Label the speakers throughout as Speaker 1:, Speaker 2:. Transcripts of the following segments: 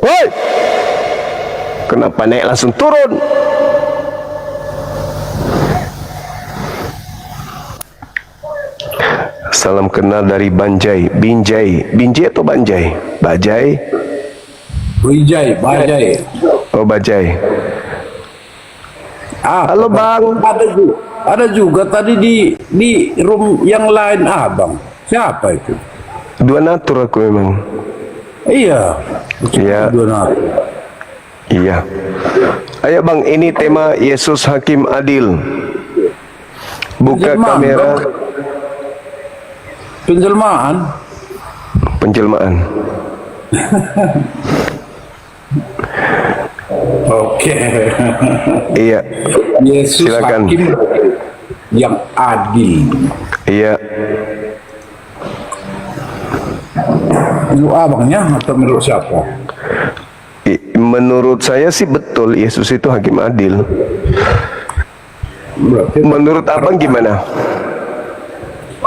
Speaker 1: Woi, kenapa naik langsung turun? Salam kenal dari Banjai. Binjai atau Banjai? Bajai?
Speaker 2: Bajai.
Speaker 1: Oh, Bajai. Halo Bang.
Speaker 2: Ada juga tadi di room yang lain Abang. Siapa itu?
Speaker 1: Dua natur aku memang.
Speaker 2: Iya. Dua natur.
Speaker 1: Iya. Ayo Bang, ini tema Yesus Hakim Adil. Buka kamera. Penjelmaan.
Speaker 2: Oke.
Speaker 1: Iya.
Speaker 2: Yesus
Speaker 1: silakan.
Speaker 2: Hakim yang adil.
Speaker 1: Iya.
Speaker 2: Menurut abangnya atau menurut siapa?
Speaker 1: Menurut saya sih betul, Yesus itu hakim adil. Menurut abang gimana?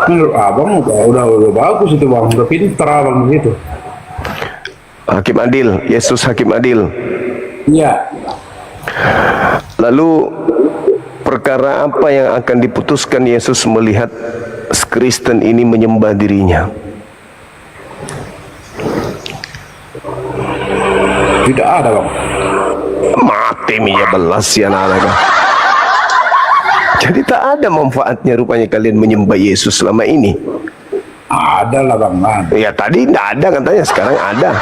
Speaker 2: Menurut abang udah bagus itu Bang, udah pintar abang begitu.
Speaker 1: Hakim adil, Yesus hakim adil.
Speaker 2: Iya.
Speaker 1: Lalu perkara apa yang akan diputuskan Yesus melihat Kristen ini menyembah dirinya?
Speaker 2: Tidak ada Bang.
Speaker 1: Mati ya belas ya naga. Jadi tak ada manfaatnya rupanya kalian menyembah Yesus selama ini.
Speaker 2: Ada lah Bang.
Speaker 1: Ya tadi tidak ada katanya, sekarang ada.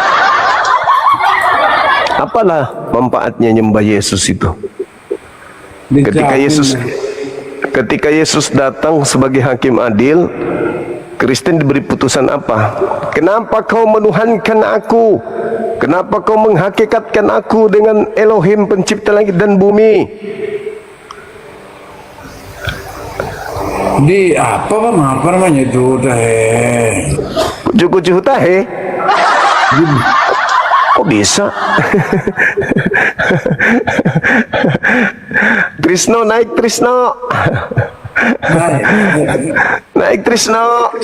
Speaker 1: Apalah manfaatnya nyembah Yesus itu? Ketika Yesus datang sebagai hakim adil, Kristen diberi putusan apa? Kenapa kau menuhankan aku? Kenapa kau menghakikatkan aku dengan Elohim pencipta langit dan bumi?
Speaker 2: Di apa Bang? Apa namanya itu
Speaker 1: Kucu-kucu tahe? Kok bisa? Trisno, naik Trisno. Naik Trisno.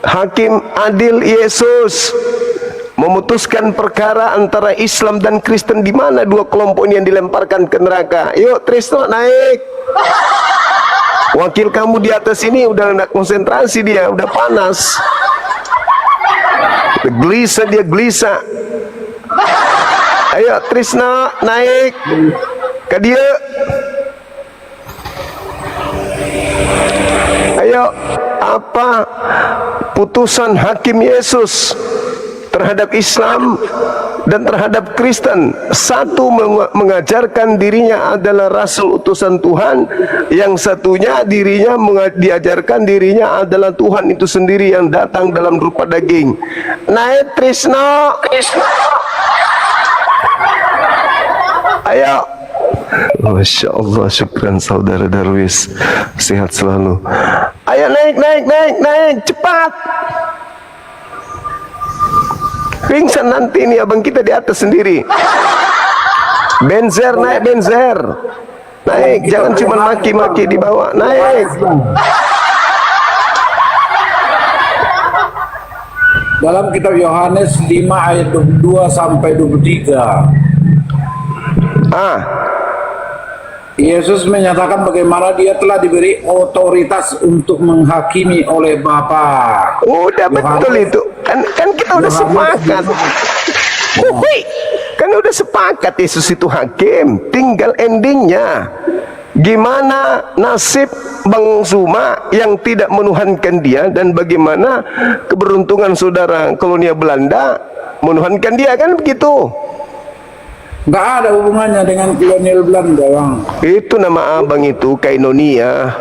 Speaker 1: Hakim adil Yesus memutuskan perkara antara Islam dan Kristen, di mana dua kelompok ini yang dilemparkan ke neraka. Yuk Trisno naik. Wakil kamu di atas ini udah nak konsentrasi, dia udah panas. Gelisah dia, gelisah. Ayo Trisno naik ke dia. Ayo, apa putusan hakim Yesus terhadap Islam dan terhadap Kristen? Satu mengajarkan dirinya adalah rasul utusan Tuhan, yang satunya dirinya diajarkan dirinya adalah Tuhan itu sendiri yang datang dalam rupa daging. Naik Trisno. Ayo. Masya Allah, syukran saudara Darwis, sehat selalu. Ayo naik, cepat. Pingsan nanti ini abang kita di atas sendiri. Benzer, naik Benzer. Naik, jangan cuma maki-maki di bawah. Naik.
Speaker 2: Dalam kitab Yohanes 5 ayat 22 sampai 23. Yesus menyatakan bagaimana dia telah diberi otoritas untuk menghakimi oleh Bapa.
Speaker 1: Udah betul itu. Kan kita udah sepakat. Kan udah sepakat Yesus itu hakim. Tinggal endingnya. Gimana nasib Bang Zuma yang tidak menuhankan dia, dan bagaimana keberuntungan saudara kolonial Belanda menuhankan dia, kan begitu?
Speaker 2: Nggak ada hubungannya dengan kolonial Belanda, Bang.
Speaker 1: Itu nama abang itu Kainonia.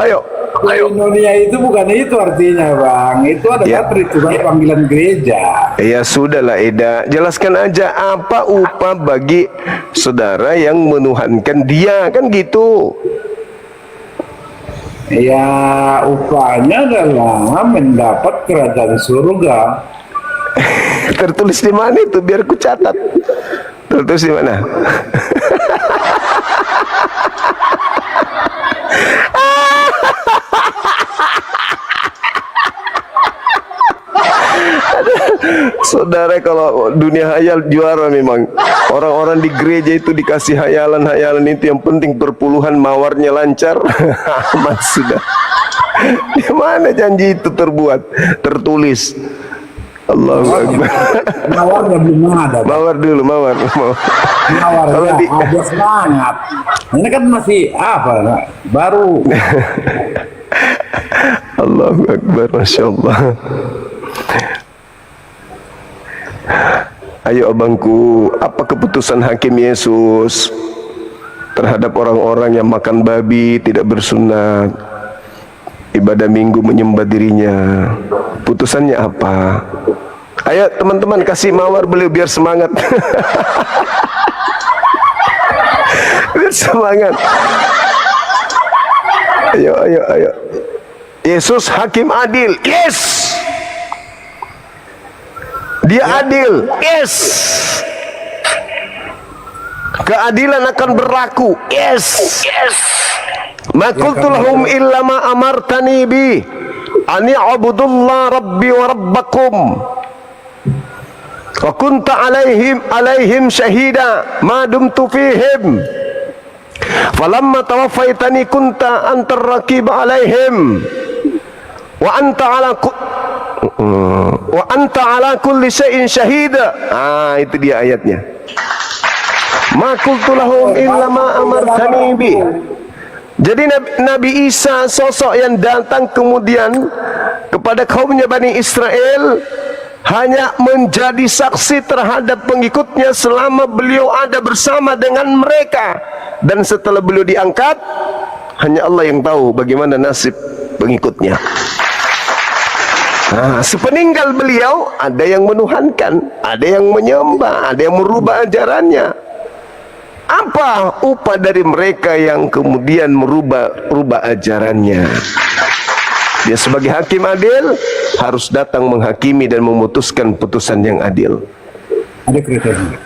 Speaker 1: Ayo.
Speaker 2: Kainonia itu bukan itu artinya, Bang. Itu adalah perhitungan panggilan gereja.
Speaker 1: Ya sudahlah Eda, jelaskan aja apa upah bagi saudara yang menuhankan dia, kan gitu.
Speaker 2: Ya, upahnya adalah mendapat kerajaan surga.
Speaker 1: Tertulis di mana itu? Biar ku catat. Tertulis di mana? Saudara, kalau dunia hayal juara memang. Orang-orang di gereja itu dikasih hayalan-hayalan itu, yang penting perpuluhan mawarnya lancar. Amat sudah. Di mana janji itu terbuat, tertulis? Allahu Akbar.
Speaker 2: Mawarnya belum ada.
Speaker 1: Mawar dulu, mawar.
Speaker 2: Mawar
Speaker 1: Kalau
Speaker 2: ya,
Speaker 1: di
Speaker 2: ada semangat. Ini kan masih apa? Baru.
Speaker 1: Allahu Akbar, Masya Allah. Ayo abangku, apa keputusan Hakim Yesus terhadap orang-orang yang makan babi, tidak bersunat, ibadah minggu menyembah dirinya? Putusannya apa? Ayo teman-teman, kasih mawar beliau biar semangat. Biar semangat. Ayo, ayo, ayo. Yesus hakim adil. Yes. Dia adil. Yes. Keadilan akan berlaku. Yes. Yes. Ma qultu lahum illa ma amartani bi an ya'budullah rabbi wa rabbakum wa kunta alaihim syahida ma dumtu fihim falamma tawaffaitani kunta antar raqib alaihim wa anta ala kulli syai'in syahida. Itu dia ayatnya. Ma qultu lahum illa ma amartani bi. Jadi Nabi Isa, sosok yang datang kemudian kepada kaumnya Bani Israel, hanya menjadi saksi terhadap pengikutnya selama beliau ada bersama dengan mereka. Dan setelah beliau diangkat, hanya Allah yang tahu bagaimana nasib pengikutnya. Nah, sepeninggal beliau, ada yang menuhankan, ada yang menyembah, ada yang merubah ajarannya. Apa upah dari mereka yang kemudian merubah ajarannya? Dia sebagai hakim adil harus datang menghakimi dan memutuskan putusan yang adil.
Speaker 2: Ada kriteria.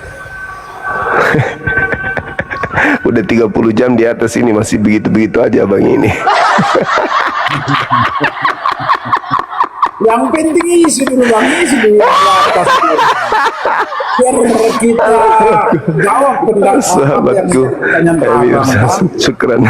Speaker 1: Udah 30 jam di atas ini masih begitu-begitu aja bang ini.
Speaker 2: Yang penting isi dulu bang, isi dulu atas dulu. Biar kita jawab
Speaker 1: sahabatku. Syukran.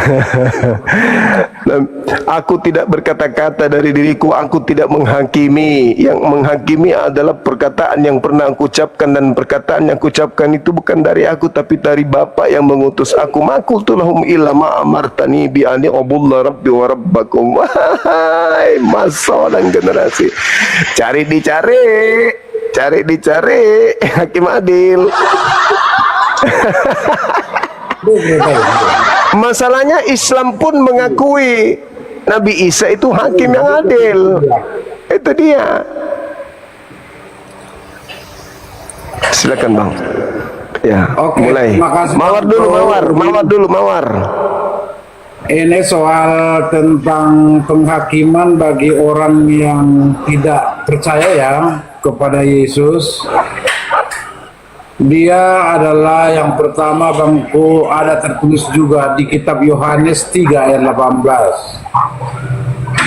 Speaker 1: Aku tidak berkata-kata dari diriku, aku tidak menghakimi. Yang menghakimi adalah perkataan yang pernah aku ucapkan, dan perkataan yang aku ucapkan itu bukan dari aku tapi dari Bapa yang mengutus aku. Maqultu lahum illa ma amartani bi an ya'budu rabbi wa rabbakum. Wahai masa dan generasi, cari dicari hakim adil. Masalahnya Islam pun mengakui Nabi Isa itu hakim yang adil. Itu dia. Silakan bang. Ya,
Speaker 2: Oke,
Speaker 1: mulai.
Speaker 2: makasih.
Speaker 1: Mawar dulu, mawar.
Speaker 2: Ini soal tentang penghakiman bagi orang yang tidak percaya ya kepada Yesus. Dia adalah yang pertama bangku, ada tertulis juga di kitab Yohanes 3 ayat 18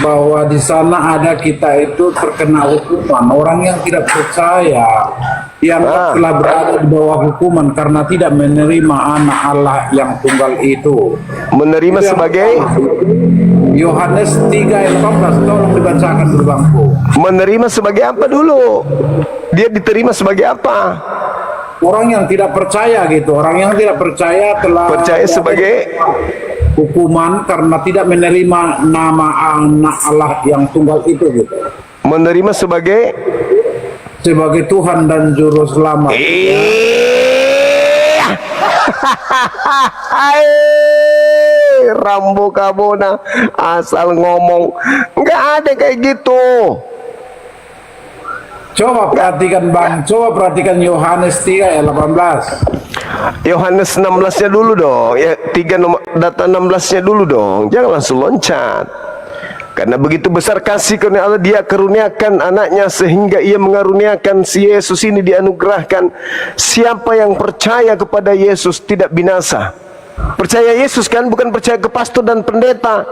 Speaker 2: bahwa di sana ada kita itu terkena hukuman, orang yang tidak percaya yang telah berada di bawah hukuman karena tidak menerima anak Allah yang tunggal itu.
Speaker 1: Menerima
Speaker 2: itu
Speaker 1: sebagai
Speaker 2: Yohanes 3 ayat 18, tolong dibacakan dulu bangku.
Speaker 1: menerima sebagai apa dulu? Dia diterima sebagai apa?
Speaker 2: Orang yang tidak percaya gitu, orang yang tidak percaya telah
Speaker 1: Percaya sebagai
Speaker 2: hukuman karena tidak menerima nama anak Allah yang tunggal itu gitu.
Speaker 1: menerima sebagai
Speaker 2: Tuhan dan Juru Selamat.
Speaker 1: Rambo kabona asal ngomong, nggak ada kayak gitu.
Speaker 2: Coba perhatikan bang, coba perhatikan Yohanes 3 ayat 18.
Speaker 1: Yohanes 16-nya dulu dong, ya 3 nomor data 16-nya dulu dong, jangan langsung loncat. Karena begitu besar kasih karunia Allah, Dia karuniakan anaknya sehingga Ia mengaruniakan si Yesus ini dianugerahkan. Siapa yang percaya kepada Yesus tidak binasa. Percaya Yesus kan, bukan percaya ke pastor dan pendeta.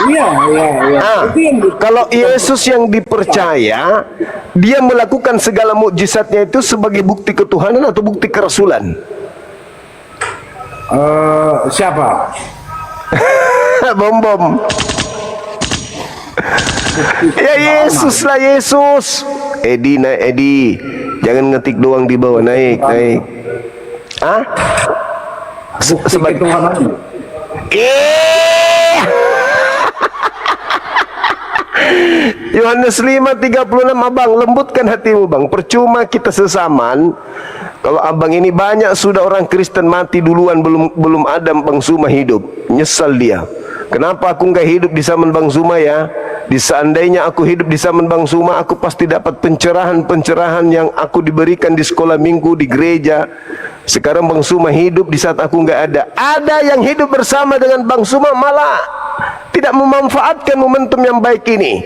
Speaker 2: Iya. Itu yang
Speaker 1: Kalau Yesus yang dipercaya, dia melakukan segala mukjizatnya itu sebagai bukti ketuhanan atau bukti kerasulan?
Speaker 2: Siapa?
Speaker 1: Bom. Ya Yesus lah, Yesus. Edi, naik Edi. Jangan ngetik doang di bawah, naik. Ah?
Speaker 2: Sebagai ketuhanan.
Speaker 1: Yohanes 5:36, abang, lembutkan hatimu bang. Percuma kita sesaman. Kalau abang ini banyak sudah orang Kristen mati duluan, belum ada Bang Suma hidup. Nyesal dia. Kenapa aku nggak hidup di zaman Bang Suma ya? Seandainya aku hidup di zaman Bang Suma, aku pasti dapat pencerahan-pencerahan yang aku diberikan di sekolah minggu, di gereja. Sekarang Bang Suma hidup di saat aku nggak ada. Ada yang hidup bersama dengan Bang Suma malah tidak memanfaatkan momentum yang baik ini.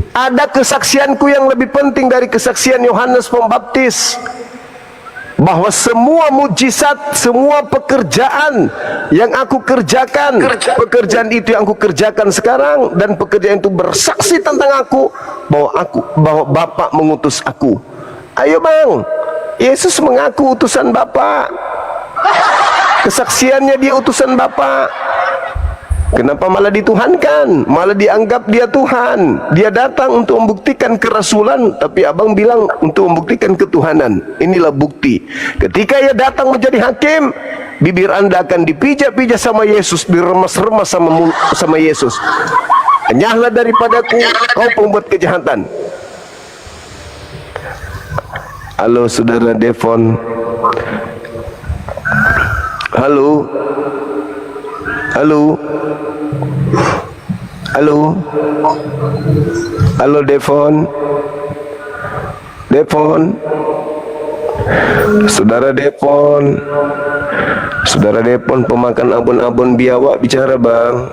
Speaker 1: Ada kesaksianku yang lebih penting dari kesaksian Yohanes Pembaptis, bahwa semua mujizat, semua pekerjaan yang aku kerjakan, pekerjaan itu yang aku kerjakan sekarang, dan pekerjaan itu bersaksi tentang aku, bahwa Bapa mengutus aku. Ayo bang, Yesus mengaku utusan Bapa, kesaksiannya dia utusan Bapa. Kenapa malah dituhankan? Malah dianggap dia Tuhan. Dia datang untuk membuktikan kerasulan, tapi abang bilang untuk membuktikan ketuhanan. Inilah bukti. Ketika ia datang menjadi hakim, bibir anda akan dipijak-pijak sama Yesus, diremas-remas sama Yesus. Enyahlah daripadaku, kau pembuat kejahatan. Halo saudara Devon. Halo. Halo Devon. Saudara Devon pemakan abon-abon biawak bicara bang.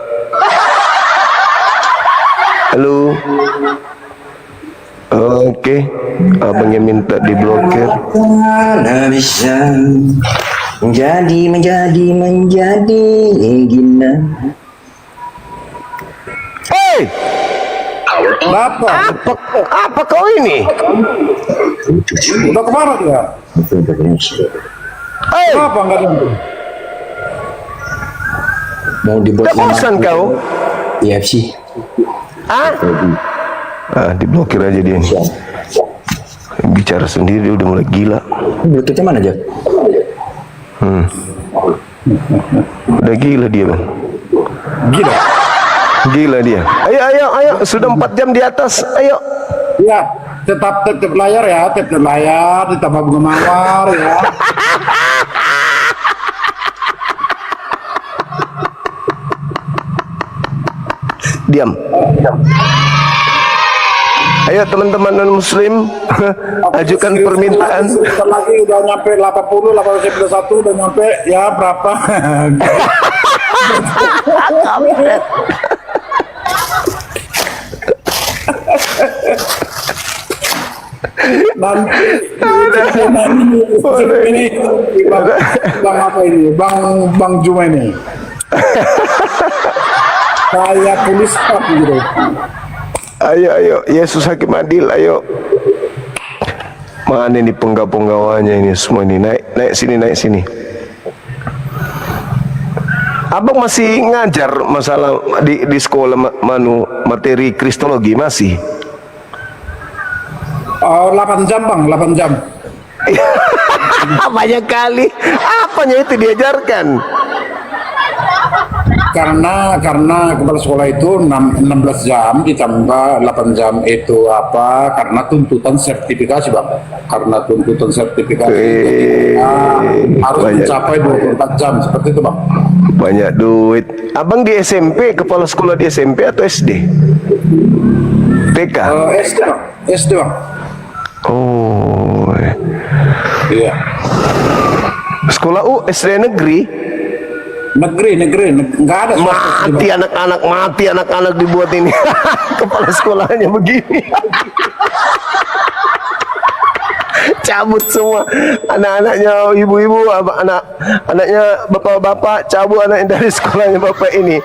Speaker 1: Halo. Oke, abangnya minta diblokir.
Speaker 3: Karena bisa menjadi gila.
Speaker 1: Hei, apa kau ini?
Speaker 2: Udah kemana dia?
Speaker 1: Hei,
Speaker 2: Kenapa nggak ada?
Speaker 3: Mau dibuat
Speaker 1: tak bosan kau?
Speaker 3: TFC.
Speaker 1: Diblokir aja dia nih. Bicara sendiri udah mulai gila.
Speaker 3: Bluetoothnya mana aja?
Speaker 1: Udah gila dia bang. Gila dia. Ayo, sudah 4 jam di atas. Ayo.
Speaker 2: Ya, tetap layar ya, tetap layar, ditambah bunga mawar ya.
Speaker 1: Diam. Ayo teman-teman non muslim, ajukan permintaan.
Speaker 2: Sebentar lagi udah nyampe 80, 81 udah nyampe ya berapa? Nanti ini bang apa ini? Bang Juma ini. Kayak tulis gitu.
Speaker 1: Ayo, Yesus hakim adil, ayo. Mana ini penggawa-penggawanya ini semua ini, naik sini. Abang masih ngajar masalah di sekolah materi kristologi masih?
Speaker 2: 8 jam bang, 8 jam.
Speaker 1: Banyak kali. Apanya itu diajarkan?
Speaker 2: Karena kepala sekolah itu 16 jam ditambah 8 jam itu apa? Karena tuntutan sertifikasi bang. Karena tuntutan sertifikasi harus mencapai 24 jam seperti itu bang.
Speaker 1: Banyak duit. Abang di SMP, kepala sekolah di SMP atau SD? TK?
Speaker 2: SD bang.
Speaker 1: Oh.
Speaker 2: Iya.
Speaker 1: Sekolah SD negeri?
Speaker 2: Negeri, nggak ada
Speaker 1: Mati anak-anak dibuat ini. Kepala sekolahnya begini. Cabut semua anak-anaknya ibu-ibu, anaknya bapak-bapak, cabut anaknya dari sekolahnya bapak ini.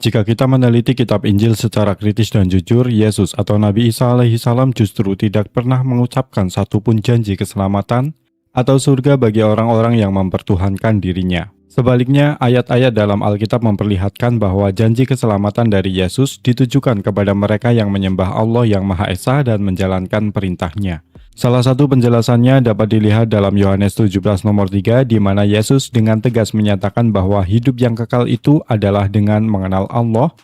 Speaker 4: Jika kita meneliti kitab Injil secara kritis dan jujur, Yesus atau Nabi Isa alaihissalam justru tidak pernah mengucapkan satupun janji keselamatan atau surga bagi orang-orang yang mempertuhankan dirinya. Sebaliknya, ayat-ayat dalam Alkitab memperlihatkan bahwa janji keselamatan dari Yesus ditujukan kepada mereka yang menyembah Allah yang Maha Esa dan menjalankan perintahnya. Salah satu penjelasannya dapat dilihat dalam Yohanes 17 nomor 3, di mana Yesus dengan tegas menyatakan bahwa hidup yang kekal itu adalah dengan mengenal Allah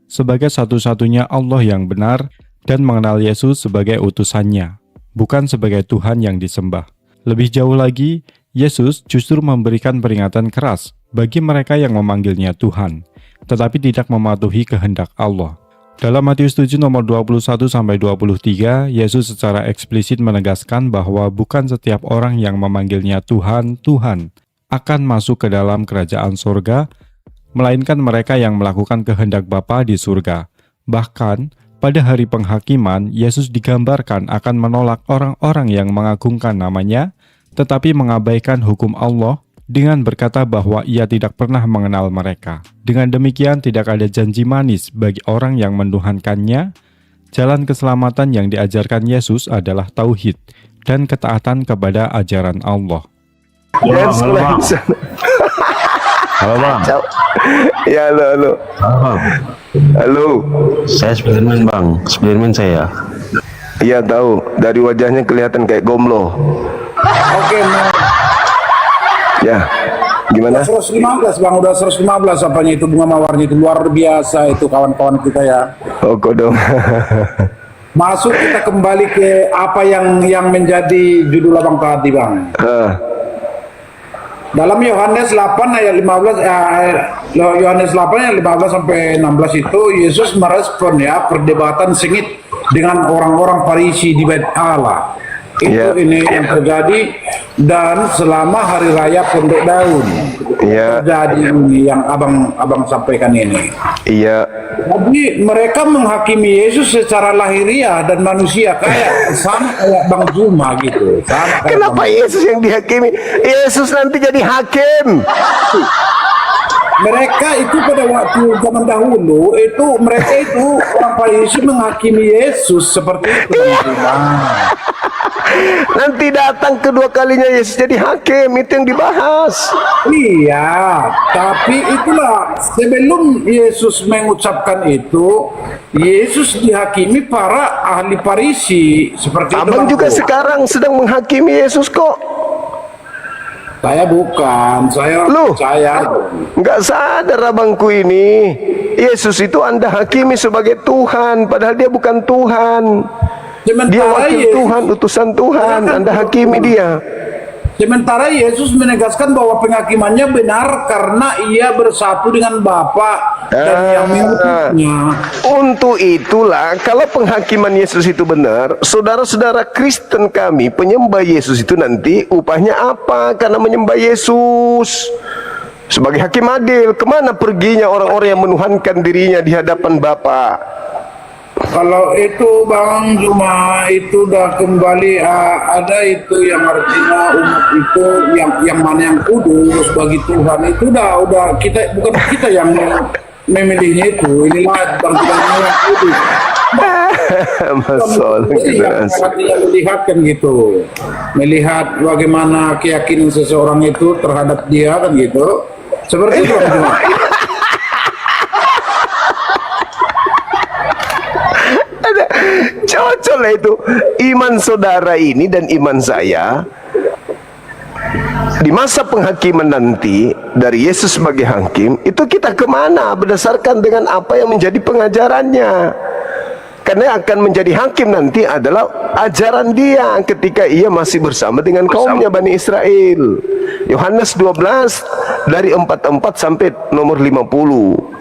Speaker 4: sebagai satu-satunya Allah yang benar dan mengenal Yesus sebagai utusannya, bukan sebagai Tuhan yang disembah. Lebih jauh lagi, Yesus justru memberikan peringatan keras bagi mereka yang memanggilnya Tuhan, tetapi tidak mematuhi kehendak Allah. Dalam Matius 7 nomor 21-23, Yesus secara eksplisit menegaskan bahwa bukan setiap orang yang memanggilnya Tuhan, Tuhan akan masuk ke dalam kerajaan surga, melainkan mereka yang melakukan kehendak Bapa di surga. Bahkan, pada hari penghakiman, Yesus digambarkan akan menolak orang-orang yang mengagungkan namanya, tetapi mengabaikan hukum Allah dengan berkata bahwa ia tidak pernah mengenal mereka. Dengan demikian, tidak ada janji manis bagi orang yang menuhankannya. Jalan keselamatan yang diajarkan Yesus adalah tauhid dan ketaatan kepada ajaran Allah.
Speaker 1: Dan sekolah di sana.
Speaker 5: Halo bang.
Speaker 1: Ya, halo. Halo.
Speaker 5: Saya Spiderman bang, Spiderman saya.
Speaker 1: Iya tahu, dari wajahnya kelihatan kayak gomlo.
Speaker 2: Oke,
Speaker 1: Ya, gimana?
Speaker 2: 115 bang, udah 115 apanya itu bunga mawarnya itu luar biasa itu kawan-kawan kita ya.
Speaker 1: Oh kodong.
Speaker 2: Masuk kita kembali ke apa yang menjadi judul abang tadi bang. Dalam Yohanes 8 ayat 15 Yohanes 8 ayat 15 sampai 16 itu Yesus merespon ya perdebatan sengit dengan orang-orang Farisi di Bait Allah. Itu ini yang terjadi dan selama hari raya Pondok Daun terjadi ini yang abang sampaikan ini.
Speaker 1: Iya.
Speaker 2: Jadi mereka menghakimi Yesus secara lahiriah dan manusia kayak sama kayak Bang Zuma gitu. Sama kayak
Speaker 1: Kenapa Yesus yang dihakimi? Yesus nanti jadi hakim.
Speaker 2: Mereka itu pada waktu zaman dahulu itu mereka itu orang Farisi menghakimi Yesus seperti itu.
Speaker 1: Nanti datang kedua kalinya Yesus jadi hakim, itu yang dibahas.
Speaker 2: Iya, tapi itulah sebelum Yesus mengucapkan itu, Yesus dihakimi para ahli Farisi seperti itu.
Speaker 1: Abang juga sekarang sedang menghakimi Yesus kok.
Speaker 2: Saya bukan, saya
Speaker 1: nggak sadar abangku ini. Yesus itu Anda hakimi sebagai Tuhan, padahal dia bukan Tuhan. Dia wakil Tuhan, utusan Tuhan. Anda hakimi dia.
Speaker 2: Sementara Yesus menegaskan bahwa penghakimannya benar karena ia bersatu dengan Bapa dan yang mengutusnya.
Speaker 1: Untuk itulah, kalau penghakiman Yesus itu benar, saudara-saudara Kristen kami, penyembah Yesus itu nanti upahnya apa? Karena menyembah Yesus sebagai hakim adil. Kemana perginya orang-orang yang menuhankan dirinya di hadapan Bapa?
Speaker 2: Kalau itu Bang Zuma itu udah kembali ada itu yang artinya umat itu yang mana yang kudus bagi Tuhan itu udah kita bukan kita yang memilihnya itu. Inilah Bang Zuma yang kudus. Yang melihat kan gitu, melihat bagaimana keyakinan seseorang itu terhadap dia kan gitu. Seperti itu Bang Zuma.
Speaker 1: Cocok lah itu iman saudara ini dan iman saya di masa penghakiman nanti dari Yesus sebagai hakim. Itu kita kemana berdasarkan dengan apa yang menjadi pengajarannya. Karena yang akan menjadi hakim nanti adalah ajaran dia ketika ia masih bersama dengan kaumnya Bani Israel. Yohanes 12 dari 44 sampai nomor 50.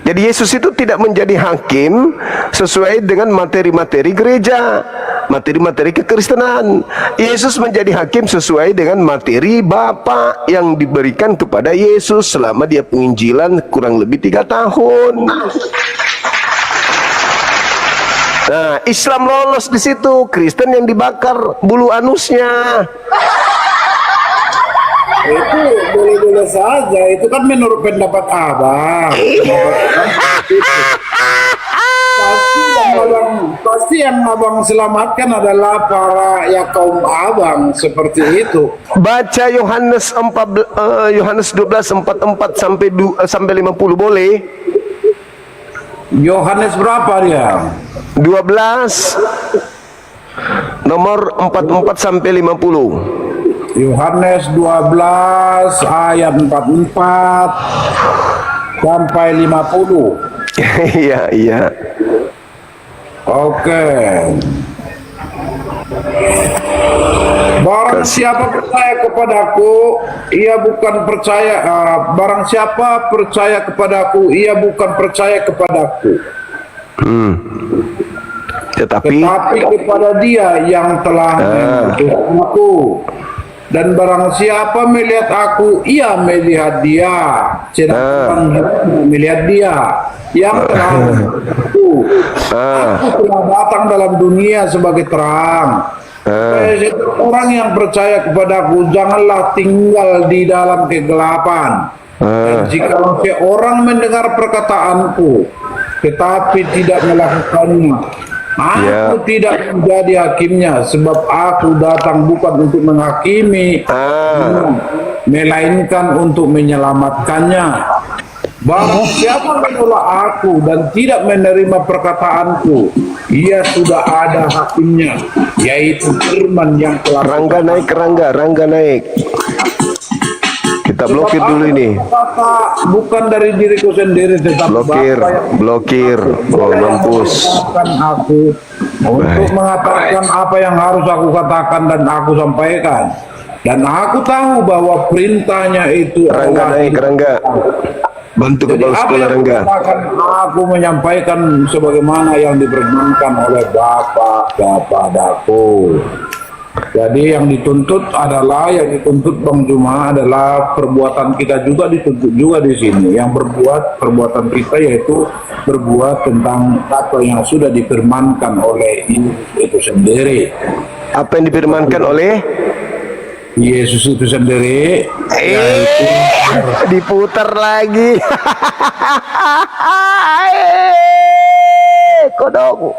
Speaker 1: Jadi Yesus itu tidak menjadi hakim sesuai dengan materi-materi gereja, materi-materi kekristenan. Yesus menjadi hakim sesuai dengan materi Bapa yang diberikan kepada Yesus selama dia penginjilan kurang lebih 3 tahun. Nah, Islam lolos di situ, Kristen yang dibakar bulu anusnya.
Speaker 2: Itu boleh-boleh saja, itu kan menurut pendapat abang. Pasti yang abang selamatkan adalah para ya kaum abang seperti itu.
Speaker 1: Baca Yohanes 12:44 sampai 50 boleh?
Speaker 2: Yohanes berapa dia?
Speaker 1: 12 nomor 44 sampai 50.
Speaker 2: Yohanes 12 ayat 44 sampai 50.
Speaker 1: Iya, iya.
Speaker 2: Oke. Barang siapa percaya kepadaku, ia bukan percaya. Barang siapa percaya kepadaku, ia bukan percaya kepadaku.
Speaker 1: Tetapi
Speaker 2: Kepada Dia yang telah mengutus aku. Dan barang siapa melihat aku, ia melihat Dia. Sedangkan melihat Dia yang telah mengutus aku. Aku telah datang dalam dunia sebagai terang. Supaya orang yang percaya kepadaku janganlah tinggal di dalam kegelapan. Dan jika seorang mendengar perkataanku tetapi tidak melakukannya, aku tidak menjadi hakimnya, sebab aku datang bukan untuk menghakimi, melainkan untuk menyelamatkannya. Barang siapa menolak aku dan tidak menerima perkataanku, ia sudah ada hakimnya, yaitu firman yang telah
Speaker 1: Rangga naik, Rangga naik. Kita blokir dulu ini.
Speaker 2: Kata bukan dari diriku sendiri, tetapi
Speaker 1: Blokir. Oh, mampus.
Speaker 2: Aku untuk mengatakan apa yang harus aku katakan dan aku sampaikan. Dan aku tahu bahwa perintahnya itu
Speaker 1: Rangga naik, Rangga. Bantu
Speaker 2: Jadi
Speaker 1: kepala
Speaker 2: apa
Speaker 1: sekolah,
Speaker 2: yang
Speaker 1: Rangga.
Speaker 2: katakan, aku menyampaikan sebagaimana yang difirmankan oleh Bapa kepadaku. Jadi yang dituntut Bang Juma adalah perbuatan kita juga dituntut juga di sini. Yang perbuatan kita yaitu berbuat tentang apa yang sudah difirmankan oleh itu sendiri.
Speaker 1: Apa yang difirmankan oleh
Speaker 2: Yesus itu sendiri, yaitu
Speaker 1: diputar lagi. Kodok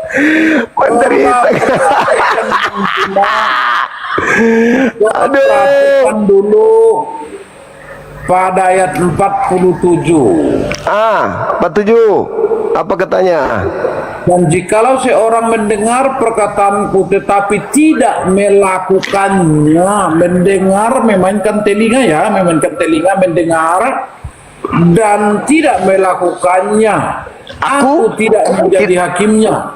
Speaker 1: menderita.
Speaker 2: Perhatikan dulu pada ayat 47.
Speaker 1: 47. Apa katanya?
Speaker 2: Dan jikalau seorang mendengar perkataanku tetapi tidak melakukannya, mendengar memainkan telinga ya, mendengar dan tidak melakukannya, aku tidak menjadi hakimnya.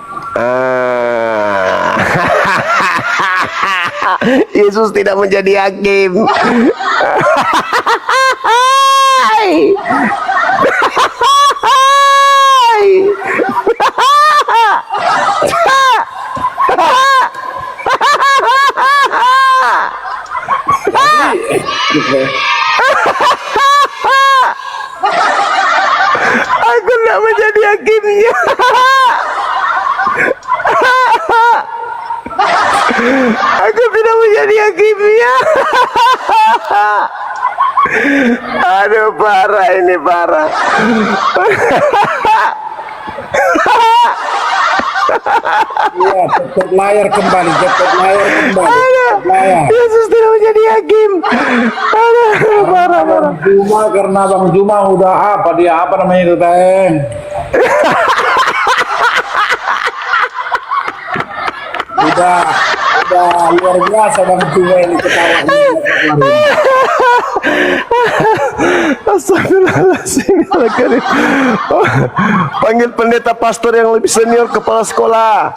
Speaker 1: Yesus tidak menjadi hakim. Aku tidak menjadi hakimnya. Aku tidak menjadi hakimnya. Aduh, parah ini, parah.
Speaker 2: Ya, cepat layar kembali.
Speaker 1: Yesus tidak menjadi hakim. Aduh, parah.
Speaker 2: Cuma karena Bang Juma udah apa namanya itu teh? udah luar biasa Bang Juma ini ketawanya.
Speaker 1: Astagfirullahaladzim. Oh, panggil pendeta pastor yang lebih senior, kepala sekolah.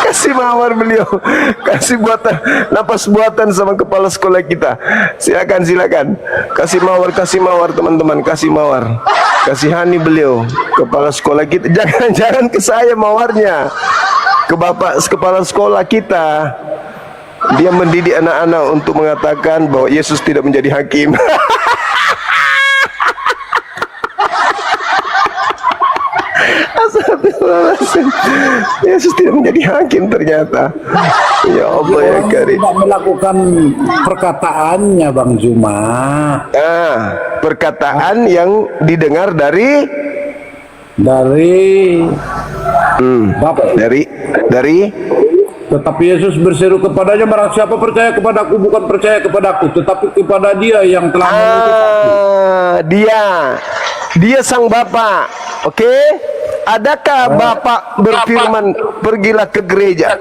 Speaker 1: Kasih mawar beliau, kasih buatan, napas buatan sama kepala sekolah kita. Silakan, kasih mawar teman-teman, kasih mawar, kasihani beliau, kepala sekolah kita. Jangan ke saya mawarnya, ke bapak kepala sekolah kita. Dia mendidik anak-anak untuk mengatakan bahwa Yesus tidak menjadi hakim. Astagfirullahaladzim. Yesus tidak menjadi hakim ternyata. Ya Allah ya
Speaker 2: Orang
Speaker 1: Karim.
Speaker 2: tidak melakukan perkataannya Bang Juma.
Speaker 1: Perkataan yang didengar dari
Speaker 2: Bapak.
Speaker 1: dari
Speaker 2: Tetapi Yesus berseru kepadanya, barang siapa percaya kepadaku bukan percaya kepadaku, tetapi kepada Dia yang telah mengutus aku.
Speaker 1: dia sang Bapa. Oke? Adakah Bapak berfirman pergilah ke gereja?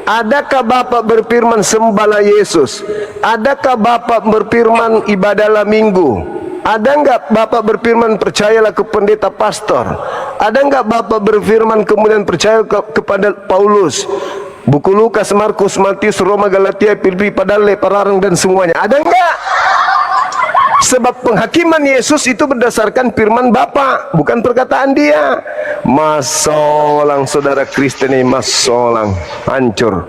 Speaker 1: Adakah Bapak berfirman sembahlah Yesus? Adakah Bapak berfirman ibadahlah Minggu? Ada enggak Bapak berfirman percayalah ke pendeta pastor? Ada enggak Bapak berfirman kemudian percaya kepada Paulus? Buku Lukas, Markus, Matius, Roma, Galatia, Filipi, Padale, Pararang dan semuanya. Ada enggak? Sebab penghakiman Yesus itu berdasarkan firman Bapa, bukan perkataan dia. Masolang saudara Kristen ini, masolang hancur.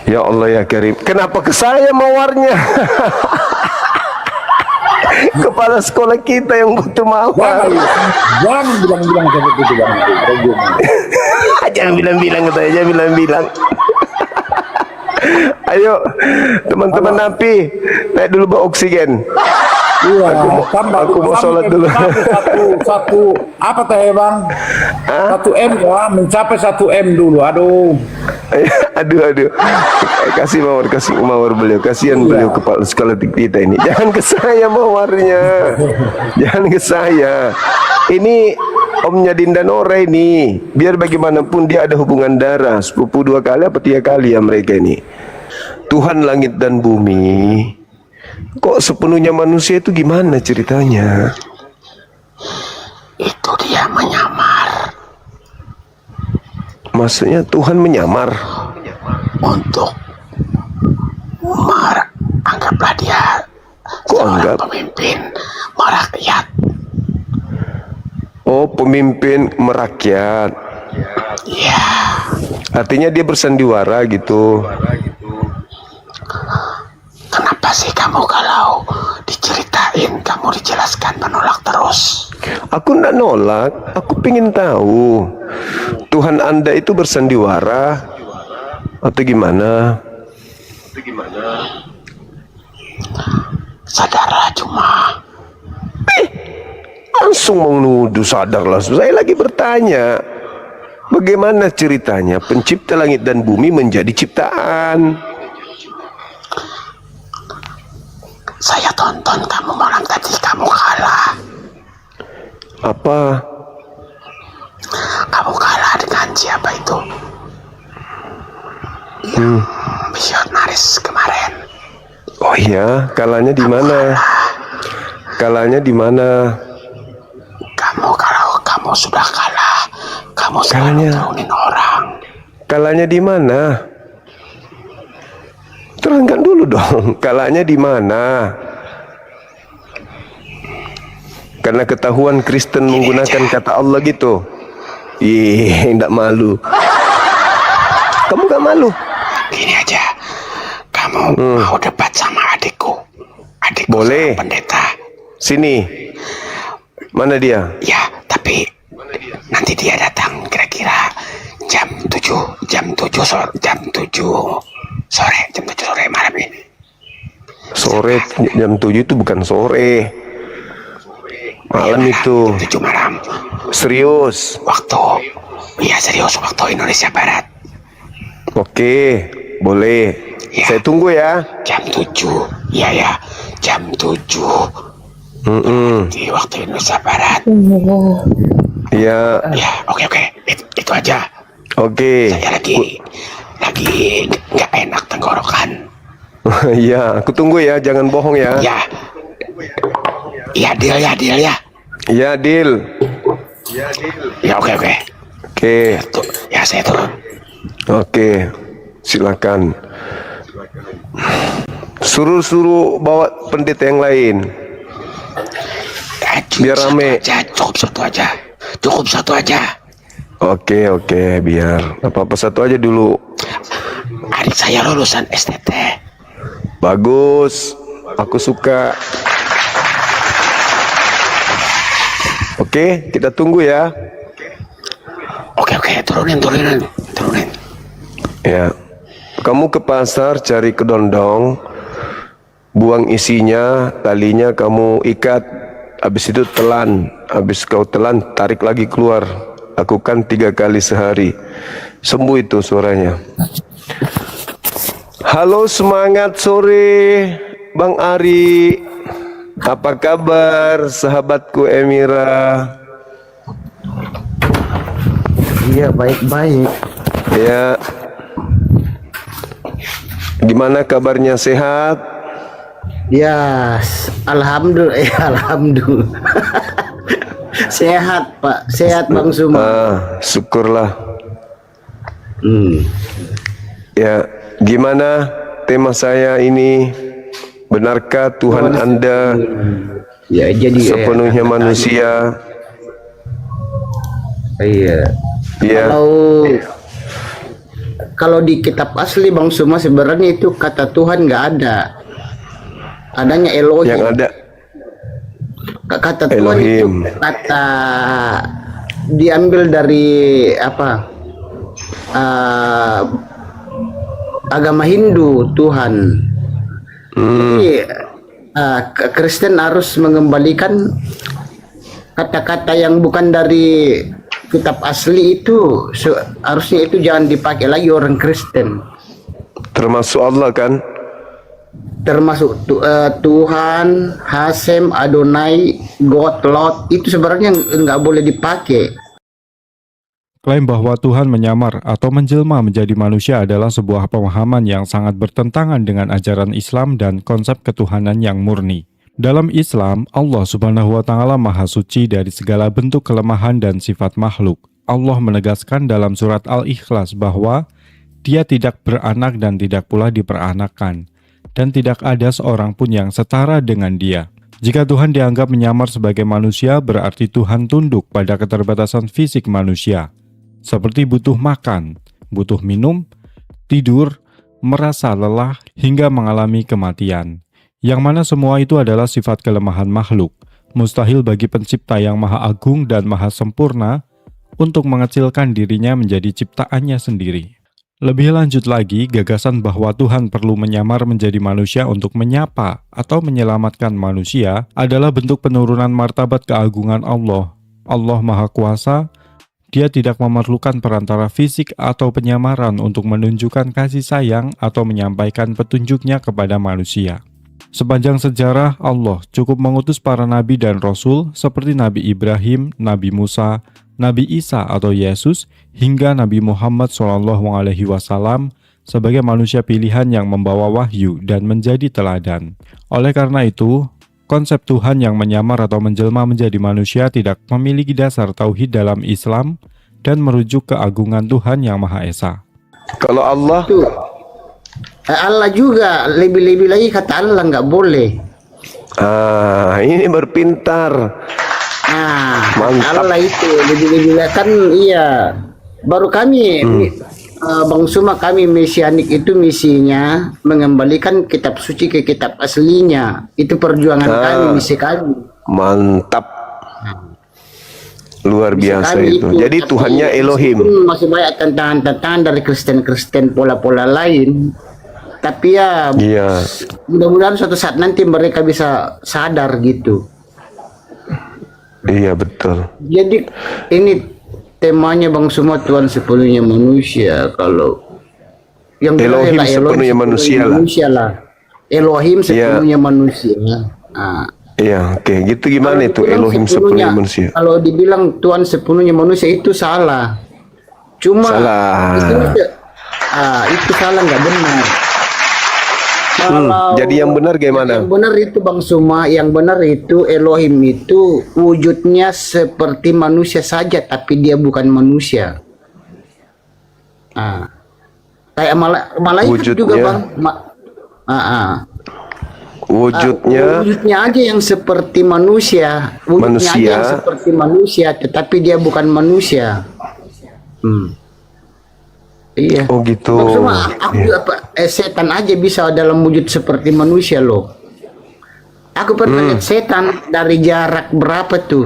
Speaker 1: Ya Allah ya Karim. Kenapa ke saya mawarnya? Kepala sekolah kita yang butuh mawar.
Speaker 2: Jangan bilang-bilang seperti itu Bang Juma.
Speaker 1: Jangan bilang-bilang katanya, jangan bilang-bilang. Ayo teman-teman Napi, naik dulu bawa oksigen.
Speaker 2: Iya,
Speaker 1: aku mau sholat dulu.
Speaker 2: Satu apa teh Bang? 1 M ya, mencapai 1 M dulu. Aduh.
Speaker 1: Aduh. Kasih mawar beliau. Kasihan beliau kepala sekolah kita ini. Jangan ke saya mawarnya. Jangan ke saya. Ini omnya Dinda Nora ini. Biar bagaimanapun dia ada hubungan darah. Sepupu 2 kali apa 3 kali ya mereka ini. Tuhan langit dan bumi. Kok sepenuhnya manusia itu gimana ceritanya?
Speaker 6: Itu dia menyamar
Speaker 1: Maksudnya Tuhan menyamar
Speaker 6: untuk anggaplah dia
Speaker 1: Kok
Speaker 6: seorang
Speaker 1: anggap?
Speaker 6: pemimpin merakyat.
Speaker 1: Oh, pemimpin merakyat.
Speaker 6: Ya,
Speaker 1: Artinya dia bersandiwara gitu.
Speaker 6: kenapa sih kamu kalau diceritain, kamu dijelaskan menolak terus?
Speaker 1: Aku enggak nolak, aku pengen tahu Tuhan Anda itu bersandiwara atau gimana?
Speaker 6: Sadarlah cuma
Speaker 1: Langsung mau nuduh, sadarlah. Saya lagi bertanya, bagaimana ceritanya pencipta langit dan bumi menjadi ciptaan?
Speaker 6: saya tonton kamu malam tadi, kamu kalah.
Speaker 1: Apa?
Speaker 6: Kamu kalah dengan siapa itu? Misionaris kemarin.
Speaker 1: Oh iya, kalahnya di mana? Kalahnya di mana?
Speaker 6: Kalau kamu sudah kalah, kamu selalu turunin orang.
Speaker 1: Kalahnya di mana? Terangkan dulu dong, kalahnya di mana? Karena ketahuan Kristen menggunakan kata Allah gitu. Ih, enggak malu. Kamu gak malu?
Speaker 6: Gini aja, kamu mau debat sama adikku? Adikku
Speaker 1: Boleh.
Speaker 6: seorang pendeta.
Speaker 1: Sini. Mana dia?
Speaker 6: Ya, tapi nanti dia datang kira-kira jam 7 sore malam ini.
Speaker 1: Sore, jam 7 itu bukan sore. Malam itu.
Speaker 6: 7 malam.
Speaker 1: Serius.
Speaker 6: Waktu. Iya serius, waktu Indonesia Barat.
Speaker 1: Oke, boleh.
Speaker 6: Ya.
Speaker 1: Saya tunggu ya.
Speaker 6: Jam 7. Iya ya, jam 7. Di waktu Indonesia Barat.
Speaker 1: Iya.
Speaker 6: Ya, oke. Itu aja.
Speaker 1: Oke.
Speaker 6: Saya lagi nggak enak tenggorokan.
Speaker 1: Iya, aku tunggu ya, jangan bohong ya.
Speaker 6: Ya. Iya, deal ya.
Speaker 1: Iya, deal.
Speaker 6: Ya, oke.
Speaker 1: Oke.
Speaker 6: Tuh, ya saya turun.
Speaker 1: Oke. Silakan. Suruh bawa pendeta yang lain. Biar rame.
Speaker 6: Cukup satu aja.
Speaker 1: Oke, biar apa-apa satu aja dulu.
Speaker 6: Adik saya lulusan STT.
Speaker 1: Bagus, aku suka. Oke, kita tunggu ya.
Speaker 6: Oke, turunin.
Speaker 1: Ya, kamu ke pasar cari kedondong, buang isinya, talinya kamu ikat, habis itu telan, habis kau telan tarik lagi keluar, lakukan 3 kali sehari, sembuh itu suaranya. Halo, semangat sore Bang Ari, apa kabar sahabatku Emira?
Speaker 7: Iya, baik-baik.
Speaker 1: Ya, gimana kabarnya, sehat?
Speaker 7: Ya, alhamdulillah. Sehat, Pak. Sehat, Bang Suma.
Speaker 1: Syukurlah. Ya, gimana tema saya ini? Benarkah Tuhan Anda
Speaker 7: Ya, jadi
Speaker 1: sepenuhnya manusia?
Speaker 7: Iya.
Speaker 1: Ya,
Speaker 7: Kalau di kitab asli Bang Suma sebenarnya itu kata Tuhan nggak ada. Adanya Elohim.
Speaker 1: yang ada
Speaker 7: Kata Tuhan
Speaker 1: Elohim.
Speaker 7: itu kata diambil dari apa? Agama Hindu Tuhan. Jadi Kristen harus mengembalikan kata-kata yang bukan dari kitab asli itu, harusnya itu jangan dipakai lagi orang Kristen.
Speaker 1: termasuk Allah kan?
Speaker 7: Termasuk Tuhan, Hasem, Adonai, God, Lord, itu sebenarnya nggak boleh dipakai.
Speaker 4: Klaim bahwa Tuhan menyamar atau menjelma menjadi manusia adalah sebuah pemahaman yang sangat bertentangan dengan ajaran Islam dan konsep ketuhanan yang murni. Dalam Islam, Allah Subhanahu wa Ta'ala Maha Suci dari segala bentuk kelemahan dan sifat makhluk. Allah menegaskan dalam surat Al-Ikhlas bahwa Dia tidak beranak dan tidak pula diperanakan, dan tidak ada seorang pun yang setara dengan Dia. Jika Tuhan dianggap menyamar sebagai manusia, berarti Tuhan tunduk pada keterbatasan fisik manusia, seperti butuh makan, butuh minum, tidur, merasa lelah, hingga mengalami kematian. Yang mana semua itu adalah sifat kelemahan makhluk. Mustahil bagi pencipta yang maha agung dan maha sempurna untuk mengecilkan dirinya menjadi ciptaannya sendiri. Lebih lanjut lagi, gagasan bahwa Tuhan perlu menyamar menjadi manusia untuk menyapa atau menyelamatkan manusia adalah bentuk penurunan martabat keagungan Allah. Allah Maha Kuasa, Dia tidak memerlukan perantara fisik atau penyamaran untuk menunjukkan kasih sayang atau menyampaikan petunjuknya kepada manusia. Sepanjang sejarah, Allah cukup mengutus para nabi dan rasul seperti Nabi Ibrahim, Nabi Musa, Nabi Isa atau Yesus, hingga Nabi Muhammad SAW sebagai manusia pilihan yang membawa wahyu dan menjadi teladan. Oleh karena itu, konsep Tuhan yang menyamar atau menjelma menjadi manusia tidak memiliki dasar tauhid dalam Islam dan merujuk ke agungan Tuhan yang Maha Esa.
Speaker 1: Kalau Allah,
Speaker 7: Allah juga lebih-lebih lagi kata Allah nggak boleh.
Speaker 1: ini berpintar. Mantap.
Speaker 7: Allah itu lebih-lebih kan iya. Baru kami Bang Suma, kami mesianik itu misinya mengembalikan kitab suci ke kitab aslinya. Itu perjuangan kami, misi kami.
Speaker 1: Mantap. Luar
Speaker 7: Misi
Speaker 1: biasa
Speaker 7: kami
Speaker 1: itu. Jadi
Speaker 7: Tapi
Speaker 1: Tuhannya Elohim.
Speaker 7: meskipun masih banyak tantangan-tantangan dari Kristen-Kristen pola-pola lain. Tapi ya
Speaker 1: Iya.
Speaker 7: mudah-mudahan suatu saat nanti mereka bisa sadar gitu.
Speaker 1: Iya betul.
Speaker 7: Jadi ini temanya Bang Suma, Tuhan sepenuhnya manusia. Kalau yang benar
Speaker 1: Elohim
Speaker 7: ialah
Speaker 1: sepenuhnya manusia lah.
Speaker 7: Elohim sepenuhnya manusia.
Speaker 1: Iya, oke. Gitu gimana
Speaker 7: Kalau
Speaker 1: itu
Speaker 7: dibilang
Speaker 1: Elohim sepenuhnya manusia?
Speaker 7: Kalau dibilang Tuhan sepenuhnya manusia itu salah. Cuma
Speaker 1: Salah.
Speaker 7: itu salah, nggak benar. Kalau
Speaker 1: Jadi yang benar gimana?
Speaker 7: Yang benar itu Bang Suma, yang benar itu Elohim itu wujudnya seperti manusia saja, tapi dia bukan manusia. Kayak malaikat
Speaker 1: Wujudnya?
Speaker 7: juga Bang. Wujudnya aja yang seperti manusia. Wujudnya aja yang seperti manusia, tetapi dia bukan manusia. Iya.
Speaker 1: Oh gitu.
Speaker 7: Maksudnya aku setan aja bisa dalam wujud seperti manusia loh. Aku pernah lihat setan dari jarak berapa tuh?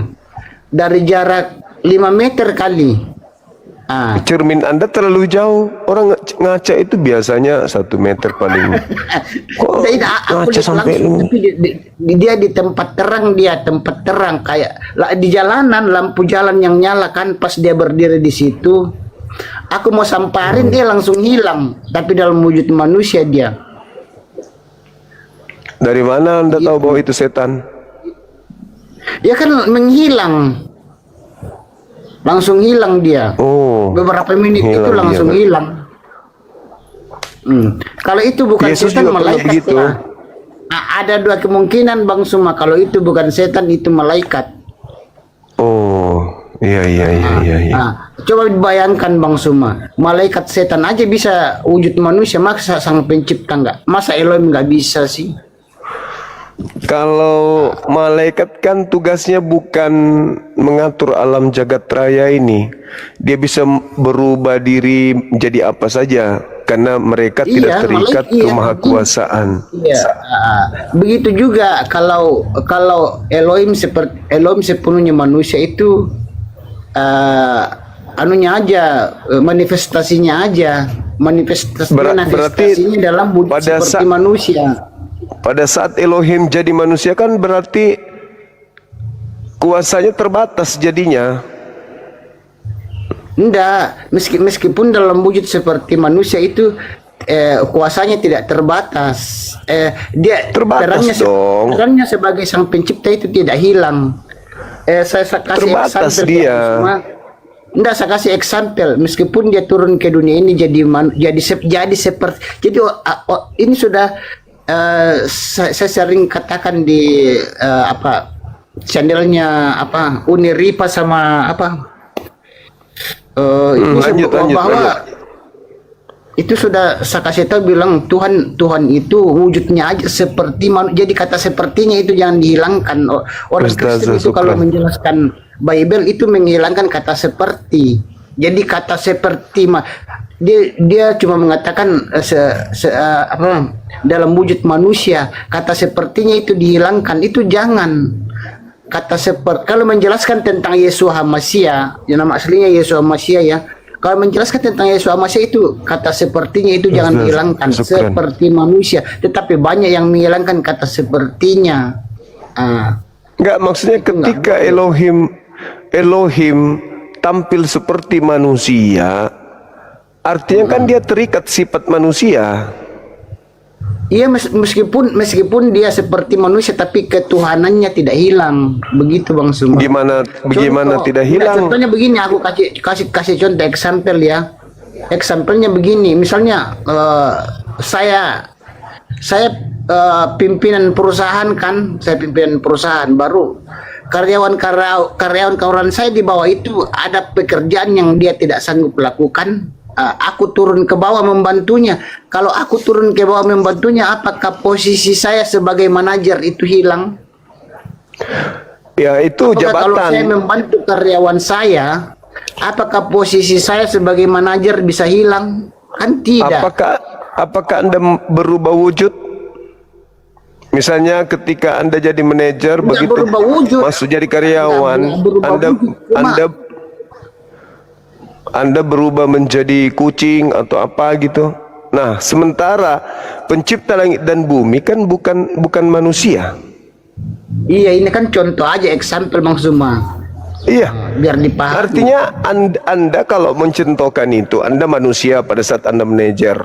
Speaker 7: Dari jarak 5 meter kali.
Speaker 1: Cermin Anda terlalu jauh. Orang ngaca itu biasanya 1 meter paling. Kok
Speaker 7: Tidak, aku
Speaker 1: ngaca
Speaker 7: lihat
Speaker 1: sampai
Speaker 7: langsung, tapi dia di tempat terang, tempat terang kayak di jalanan, lampu jalan yang nyala kan pas dia berdiri di situ. Aku mau samparin dia langsung hilang, tapi dalam wujud manusia dia.
Speaker 1: Dari mana Anda tahu bahwa itu setan?
Speaker 7: Dia kan menghilang. Langsung hilang dia.
Speaker 1: Oh.
Speaker 7: Beberapa menit
Speaker 1: Hilang
Speaker 7: itu langsung
Speaker 1: dia.
Speaker 7: hilang. Kalau itu bukan
Speaker 1: Yesus
Speaker 7: setan,
Speaker 1: juga pernah
Speaker 7: malaikat
Speaker 1: begitu.
Speaker 7: lah. Ada 2 kemungkinan Bang Suma. Kalau itu bukan setan, itu malaikat.
Speaker 1: Oh, iya.
Speaker 7: Coba bayangkan Bang Suma, malaikat setan aja bisa wujud manusia, masa sang pencipta enggak? Masa Elohim enggak bisa sih?
Speaker 1: Kalau malaikat kan tugasnya bukan mengatur alam jagat raya ini. Dia bisa berubah diri menjadi apa saja karena mereka tidak terikat ke maha kuasaan.
Speaker 7: Iya. Begitu juga kalau Elohim sepenuhnya manusia itu anunya aja, manifestasinya
Speaker 1: Berarti
Speaker 7: dalam wujud
Speaker 1: pada
Speaker 7: seperti manusia.
Speaker 1: Pada saat Elohim jadi manusia kan berarti kuasanya terbatas jadinya.
Speaker 7: Enggak, meskipun dalam wujud seperti manusia itu kuasanya tidak terbatas. Dia
Speaker 1: Terbatas dong.
Speaker 7: perannya sebagai sang pencipta itu tidak hilang. Saya kasih
Speaker 1: Terbatas
Speaker 7: example
Speaker 1: dia.
Speaker 7: Enggak, saya kasih example. Meskipun dia turun ke dunia ini jadi seperti, jadi ini sudah saya sering katakan di channelnya Uniripa sama bahwa itu sudah saya kasih tahu, bilang Tuhan itu wujudnya aja seperti jadi kata sepertinya itu jangan dihilangkan. Orang Kristen itu kalau menjelaskan Bible itu menghilangkan kata seperti. Jadi kata seperti dia cuma mengatakan dalam wujud manusia, kata sepertinya itu dihilangkan. Itu jangan. Kata seperti, kalau menjelaskan tentang Yeshua HaMashiach, yang nama aslinya Yeshua HaMashiach ya. Kalau menjelaskan tentang Yeshua HaMashiach itu kata sepertinya itu jangan dihilangkan, seperti manusia. Tetapi banyak yang menghilangkan kata sepertinya.
Speaker 1: Enggak, maksudnya ketika Elohim tampil seperti manusia, artinya kan dia terikat sifat manusia.
Speaker 7: Iya, meskipun dia seperti manusia, tapi ketuhanannya tidak hilang. Begitu Bang Suma.
Speaker 1: Bagaimana tidak hilang?
Speaker 7: Contohnya begini, aku kasih contoh example ya. Example-nya begini, misalnya saya pimpinan perusahaan kan, saya pimpinan perusahaan baru. Karyawan saya di bawah itu ada pekerjaan yang dia tidak sanggup lakukan. Aku turun ke bawah membantunya. Kalau aku turun ke bawah membantunya, apakah posisi saya sebagai manajer itu hilang?
Speaker 1: Ya, itu
Speaker 7: Apakah
Speaker 1: jabatan.
Speaker 7: Kalau saya membantu karyawan saya, apakah posisi saya sebagai manajer bisa hilang? Kan tidak.
Speaker 1: Apakah Anda berubah wujud? Misalnya ketika Anda jadi manajer, begitu
Speaker 7: berubah wujud.
Speaker 1: masuk jadi karyawan, Anda berubah menjadi kucing atau apa gitu. Nah, sementara pencipta langit dan bumi kan bukan manusia.
Speaker 7: Iya, ini kan contoh aja, example Bang Suma.
Speaker 1: Iya.
Speaker 7: Biar dipahami.
Speaker 1: Artinya anda kalau mencontohkan itu, Anda manusia pada saat Anda manajer,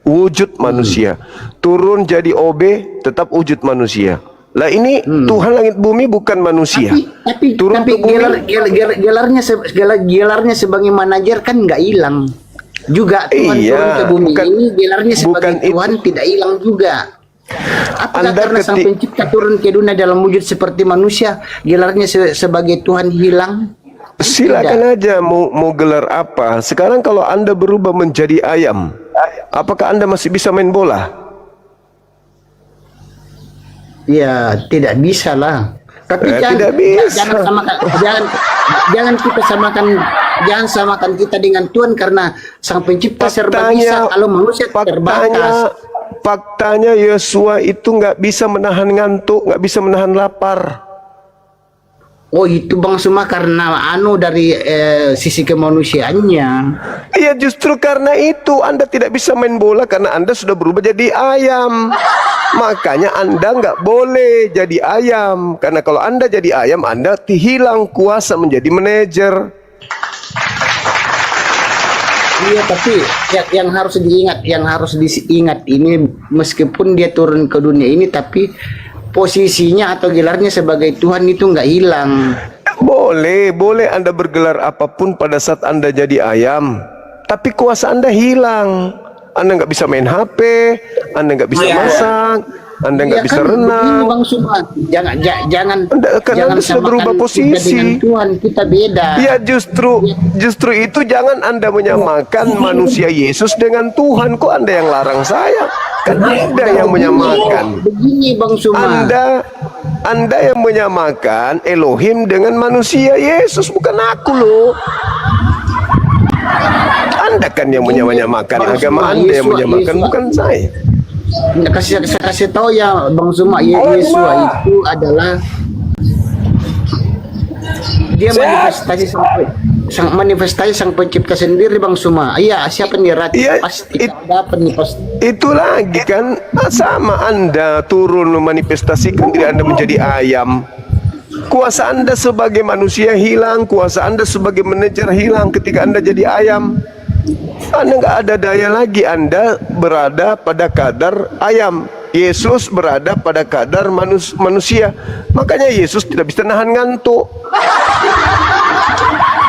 Speaker 1: wujud manusia. Turun jadi OB, tetap wujud manusia. Lah ini Tuhan langit bumi bukan manusia.
Speaker 7: Tapi
Speaker 1: turun ke bumi.
Speaker 7: gelarnya sebagai manajer kan nggak hilang juga. Tuhan turun ke bumi ini gelarnya sebagai Tuhan tidak hilang juga. Apakah karena sang pencipta turun ke dunia dalam wujud seperti manusia, gelarnya sebagai Tuhan hilang?
Speaker 1: Silakan aja mau gelar apa. Sekarang kalau Anda berubah menjadi ayam, apakah Anda masih bisa main bola?
Speaker 7: Ya, tidak bisa lah. Tapi
Speaker 1: tidak bisa.
Speaker 7: Jangan kita samakan jangan samakan kita dengan Tuhan karena Sang Pencipta serba bisa, kalau manusia terbatas.
Speaker 1: Faktanya Yosua itu nggak bisa menahan ngantuk, nggak bisa menahan lapar.
Speaker 7: Oh itu Bang Suma karena dari sisi kemanusiaannya.
Speaker 1: Iya, justru karena itu Anda tidak bisa main bola karena Anda sudah berubah jadi ayam. Makanya Anda nggak boleh jadi ayam, karena kalau Anda jadi ayam Anda hilang kuasa menjadi manajer.
Speaker 7: Iya, tapi yang harus diingat ini, meskipun dia turun ke dunia ini, tapi posisinya atau gelarnya sebagai Tuhan itu nggak hilang.
Speaker 1: Boleh Anda bergelar apapun pada saat Anda jadi ayam, tapi kuasa Anda hilang. Anda nggak bisa main HP, Anda nggak bisa masak, Anda nggak bisa renang.
Speaker 7: Bang Suma, jangan
Speaker 1: Anda sudah berubah posisi.
Speaker 7: Dengan Tuhan kita beda.
Speaker 1: Ya justru itu jangan Anda menyamakan manusia Yesus dengan Tuhan. Kok Anda yang larang saya? Kan Anda yang menyamakan.
Speaker 7: Begini Bang Suma.
Speaker 1: Anda yang menyamakan Elohim dengan manusia Yesus, bukan aku loh. Anda kan yang menyamakan agama Anda yang menyamakan, bukan saya.
Speaker 7: Kasih tahu ya Bang Suma, Yesus itu adalah dia manifestasi sang pencipta sendiri Bang Suma. Iya, siapa nih Rati? Pasti ada nih pasti.
Speaker 1: Itu lagi kan sama Anda turun memanifestasikan diri Anda menjadi ayam. Kuasa Anda sebagai manusia hilang, kuasa Anda sebagai manajer hilang ketika Anda jadi ayam. Anda nggak ada daya lagi, Anda berada pada kadar ayam. Yesus berada pada kadar manusia. Makanya Yesus tidak bisa nahan ngantuk.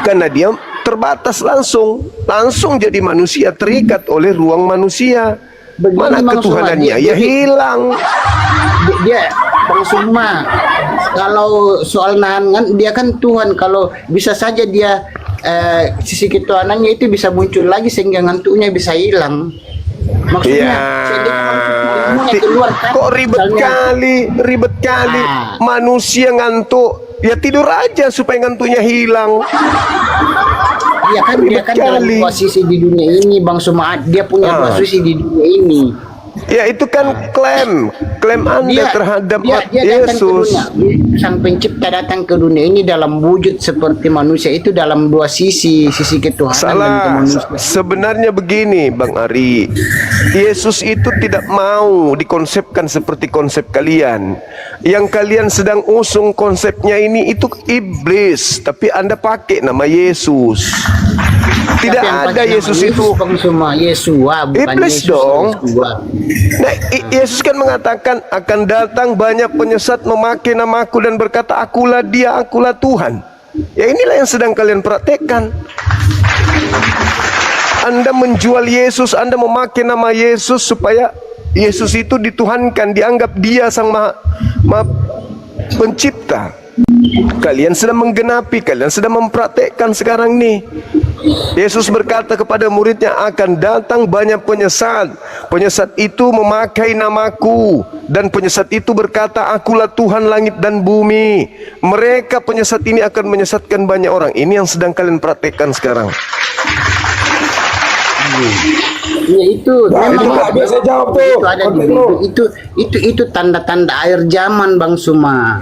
Speaker 1: Karena dia terbatas langsung jadi manusia, terikat oleh ruang manusia. Mana ketuhanannya? Ya hilang.
Speaker 7: Dia Bang Suma, kalau soal nahan dia kan Tuhan, kalau bisa saja dia sisi ketuhanannya itu bisa muncul lagi sehingga ngantuknya bisa hilang. Maksudnya
Speaker 1: kok ribet kali manusia ngantuk, ya tidur aja supaya ngantuknya hilang.
Speaker 7: Iya kan, dia kan dalam posisi di dunia ini Bang Suma, dia punya posisi di dunia ini.
Speaker 1: Ya itu kan klaim Anda terhadap Yesus.
Speaker 7: Sang Pencipta datang ke dunia ini dalam wujud seperti manusia, itu dalam dua sisi ketuhanan dan kemanusiaan.
Speaker 1: Sebenarnya begini Bang Ari, Yesus itu tidak mau dikonsepkan seperti konsep kalian. Yang kalian sedang usung konsepnya ini itu iblis, tapi Anda pakai nama Yesus. Tidak ada Yesus itu.
Speaker 7: Yesua, bukan
Speaker 1: iblis
Speaker 7: Yesus,
Speaker 1: dong.
Speaker 7: Yesua.
Speaker 1: Nah, Yesus kan mengatakan akan datang banyak penyesat memakai namaku dan berkata akulah dia, akulah Tuhan. Ya inilah yang sedang kalian praktekkan. Anda menjual Yesus, Anda memakai nama Yesus supaya Yesus itu dituhankan, dianggap dia sang maha pencipta. Kalian sedang menggenapi, kalian sedang mempraktekkan sekarang nih. Yesus berkata kepada muridnya, akan datang banyak penyesat. Penyesat itu memakai namaku, dan penyesat itu berkata, akulah Tuhan langit dan bumi. Mereka penyesat ini akan menyesatkan banyak orang. Ini yang sedang kalian praktekkan sekarang.
Speaker 7: Ya itu,
Speaker 2: biasa jawab tuh.
Speaker 7: Itu tanda-tanda akhir zaman Bang Suma.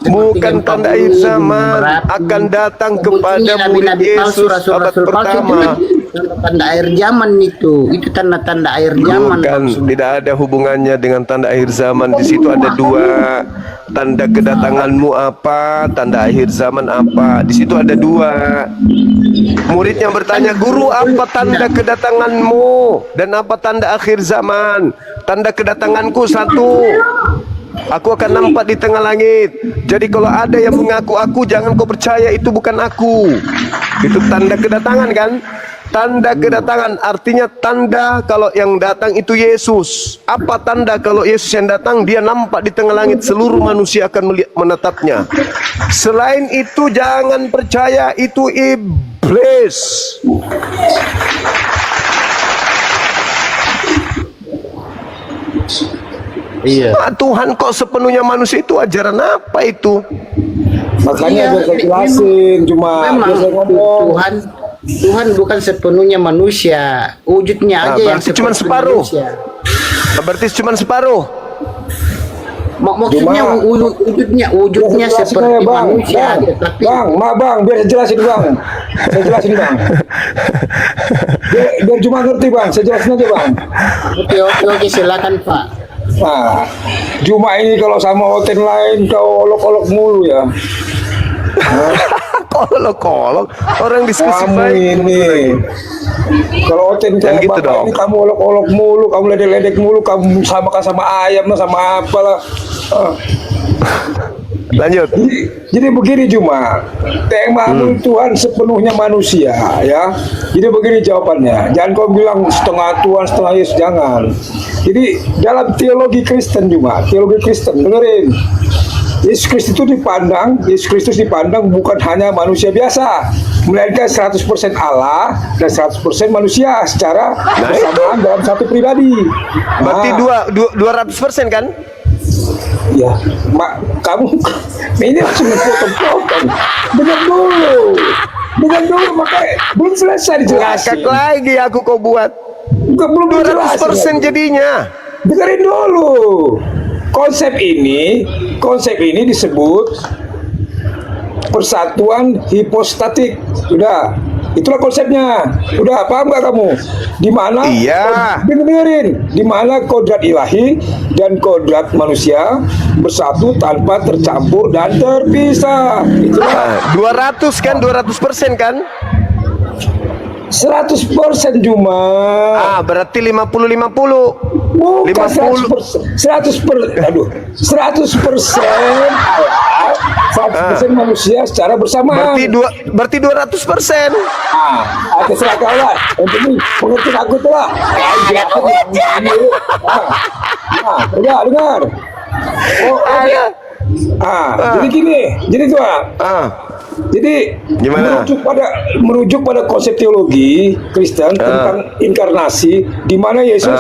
Speaker 1: Bukan tanda akhir zaman, akan datang kepada murid Yesus abad pertama.
Speaker 7: Tanda akhir zaman itu tanda-tanda akhir zaman.
Speaker 1: Bukan, tidak ada hubungannya dengan tanda akhir zaman. Di situ ada dua. Tanda kedatanganmu apa, tanda akhir zaman apa. Di situ ada dua. Muridnya bertanya, guru apa tanda kedatanganmu dan apa tanda akhir zaman? Tanda kedatanganku satu, aku akan nampak di tengah langit. Jadi kalau ada yang mengaku aku, jangan kau percaya, itu bukan aku. Itu tanda kedatangan kan? Tanda kedatangan artinya tanda kalau yang datang itu Yesus. Apa tanda kalau Yesus yang datang? Dia nampak di tengah langit, seluruh manusia akan menatapnya. Selain itu jangan percaya, itu iblis.
Speaker 7: Iya.
Speaker 1: Tuhan kok sepenuhnya manusia, itu ajaran apa itu?
Speaker 2: Makanya saya jelasin, cuma
Speaker 7: memang
Speaker 2: biasa ngomong.
Speaker 7: Tuhan bukan sepenuhnya manusia, wujudnya aja yang
Speaker 1: berarti cuma
Speaker 7: seperti
Speaker 1: separuh.
Speaker 7: manusia.
Speaker 1: Berarti cuma separuh.
Speaker 7: Maksudnya wujudnya
Speaker 8: Jelasin
Speaker 7: seperti
Speaker 8: aja, Bang.
Speaker 7: manusia
Speaker 8: Bang,
Speaker 7: aja, tapi
Speaker 8: Bang, biar saya jelasin Bang. Saya jelasin Bang. Biar cuma ngerti Bang, saya jelasin aja Bang.
Speaker 7: oke, silakan Pak.
Speaker 8: Nah, Juma ini kalau sama hotel lain kau olok-olok mulu ya.
Speaker 1: Kolok-kolok. Orang diskusi
Speaker 8: Kamu
Speaker 1: baik.
Speaker 8: ini kalau hotel
Speaker 1: Jangan
Speaker 8: kayak
Speaker 1: gitu
Speaker 8: bapak
Speaker 1: dong.
Speaker 8: ini kamu olok-olok mulu, kamu ledek-ledek mulu, kamu samakan sama ayam lah, sama apalah.
Speaker 1: Lanjut.
Speaker 8: Jadi begini Juma, tema Tuhan sepenuhnya manusia ya. Jadi begini jawabannya. Jangan kau bilang setengah Tuhan setengah Yesus, jangan. Jadi dalam teologi Kristen Juma, teologi Kristen dengerin. Yesus Kristus dipandang bukan hanya manusia biasa, melainkan 100% Allah dan 100% manusia secara bersamaan dalam satu pribadi.
Speaker 1: Berarti 200% kan?
Speaker 8: Ya, kamu ini langsung potong-potong. Dengar dulu, makanya belum selesai dijelasin.
Speaker 1: Ngakak lagi aku kau buat.
Speaker 8: Belum dijelasin.
Speaker 1: 200% jadinya.
Speaker 8: Dengerin dulu. Konsep ini disebut persatuan hipostatik. Udah, itulah konsepnya. Udah paham gak kamu? Di mana?
Speaker 1: Iya.
Speaker 8: Dengerin. Di mana kodrat ilahi dan kodrat manusia bersatu tanpa tercampur dan terpisah. Itulah
Speaker 1: 200 kan? 200% kan?
Speaker 8: 100% Juma.
Speaker 1: Berarti 50-50.
Speaker 8: Bukan
Speaker 1: 50.
Speaker 8: 100% Allah, 100% manusia secara bersamaan.
Speaker 1: Berarti 200%.
Speaker 8: Terserah kau lah. Yang penting pengerti aku tuh lah. Dengar. Jadi gini, jadi
Speaker 1: Gimana?
Speaker 8: merujuk pada konsep teologi Kristen tentang inkarnasi, di mana Yesus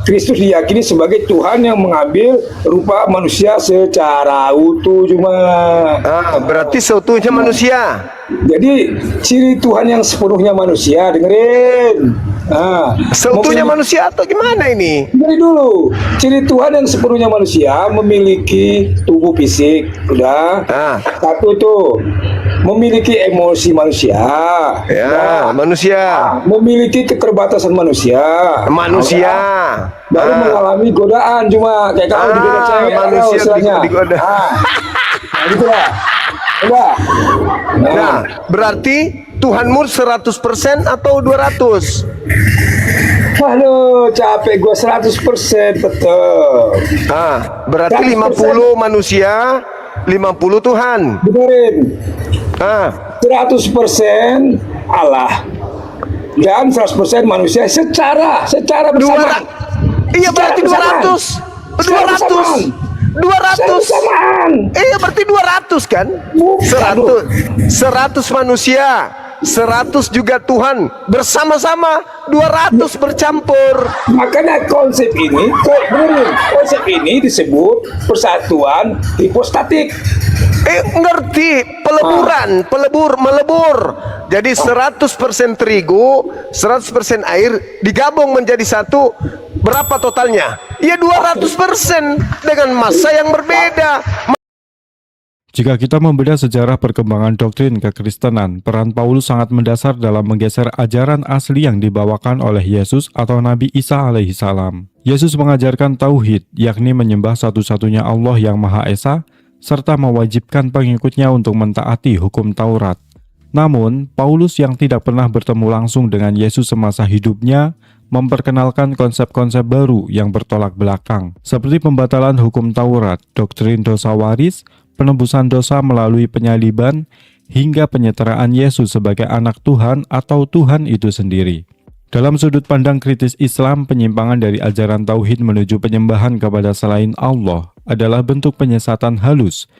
Speaker 8: Kristus diyakini sebagai Tuhan yang mengambil rupa manusia secara utuh Cuma.
Speaker 1: Berarti seutuhnya manusia.
Speaker 8: Jadi ciri Tuhan yang sepenuhnya manusia, dengerin.
Speaker 1: Seutuhnya manusia atau gimana ini?
Speaker 8: Dari dulu, ciri Tuhan yang sepenuhnya manusia memiliki tubuh fisik, udah. Satu tuh, memiliki emosi manusia.
Speaker 1: Ya, manusia.
Speaker 8: Memiliki keterbatasan manusia. Baru mengalami godaan Cuma kayak kamu digoda cewek,
Speaker 1: manusia digoda.
Speaker 8: Gitu lah. Udah.
Speaker 1: Nah, berarti Tuhanmu 100% atau 200?
Speaker 8: Aduh, capek gua 100% betul.
Speaker 1: Berarti 50 manusia, 50 Tuhan.
Speaker 8: Dengerin. 100% Allah dan 100% manusia secara bersamaan.
Speaker 1: Iya, berarti 200. 200. Iya, berarti 200 kan? 100 manusia, 100 juga Tuhan, bersama-sama 200 bercampur.
Speaker 8: Makanya konsep ini disebut persatuan hipostatik.
Speaker 1: Ngerti, melebur. Jadi 100% terigu, 100% air digabung menjadi satu. Berapa totalnya? Ya 200% dengan masa yang berbeda.
Speaker 4: Jika kita membedah sejarah perkembangan doktrin kekristenan, peran Paulus sangat mendasar dalam menggeser ajaran asli yang dibawakan oleh Yesus atau Nabi Isa alaihissalam. Yesus mengajarkan tauhid, yakni menyembah satu-satunya Allah yang Maha Esa, serta mewajibkan pengikutnya untuk mentaati hukum Taurat. Namun, Paulus yang tidak pernah bertemu langsung dengan Yesus semasa hidupnya, memperkenalkan konsep-konsep baru yang bertolak belakang, seperti pembatalan hukum Taurat, doktrin dosa waris, penebusan dosa melalui penyaliban, hingga penyetaraan Yesus sebagai anak Tuhan atau Tuhan itu sendiri. Dalam sudut pandang kritis Islam, penyimpangan dari ajaran tauhid menuju penyembahan kepada selain Allah adalah bentuk penyesatan halus,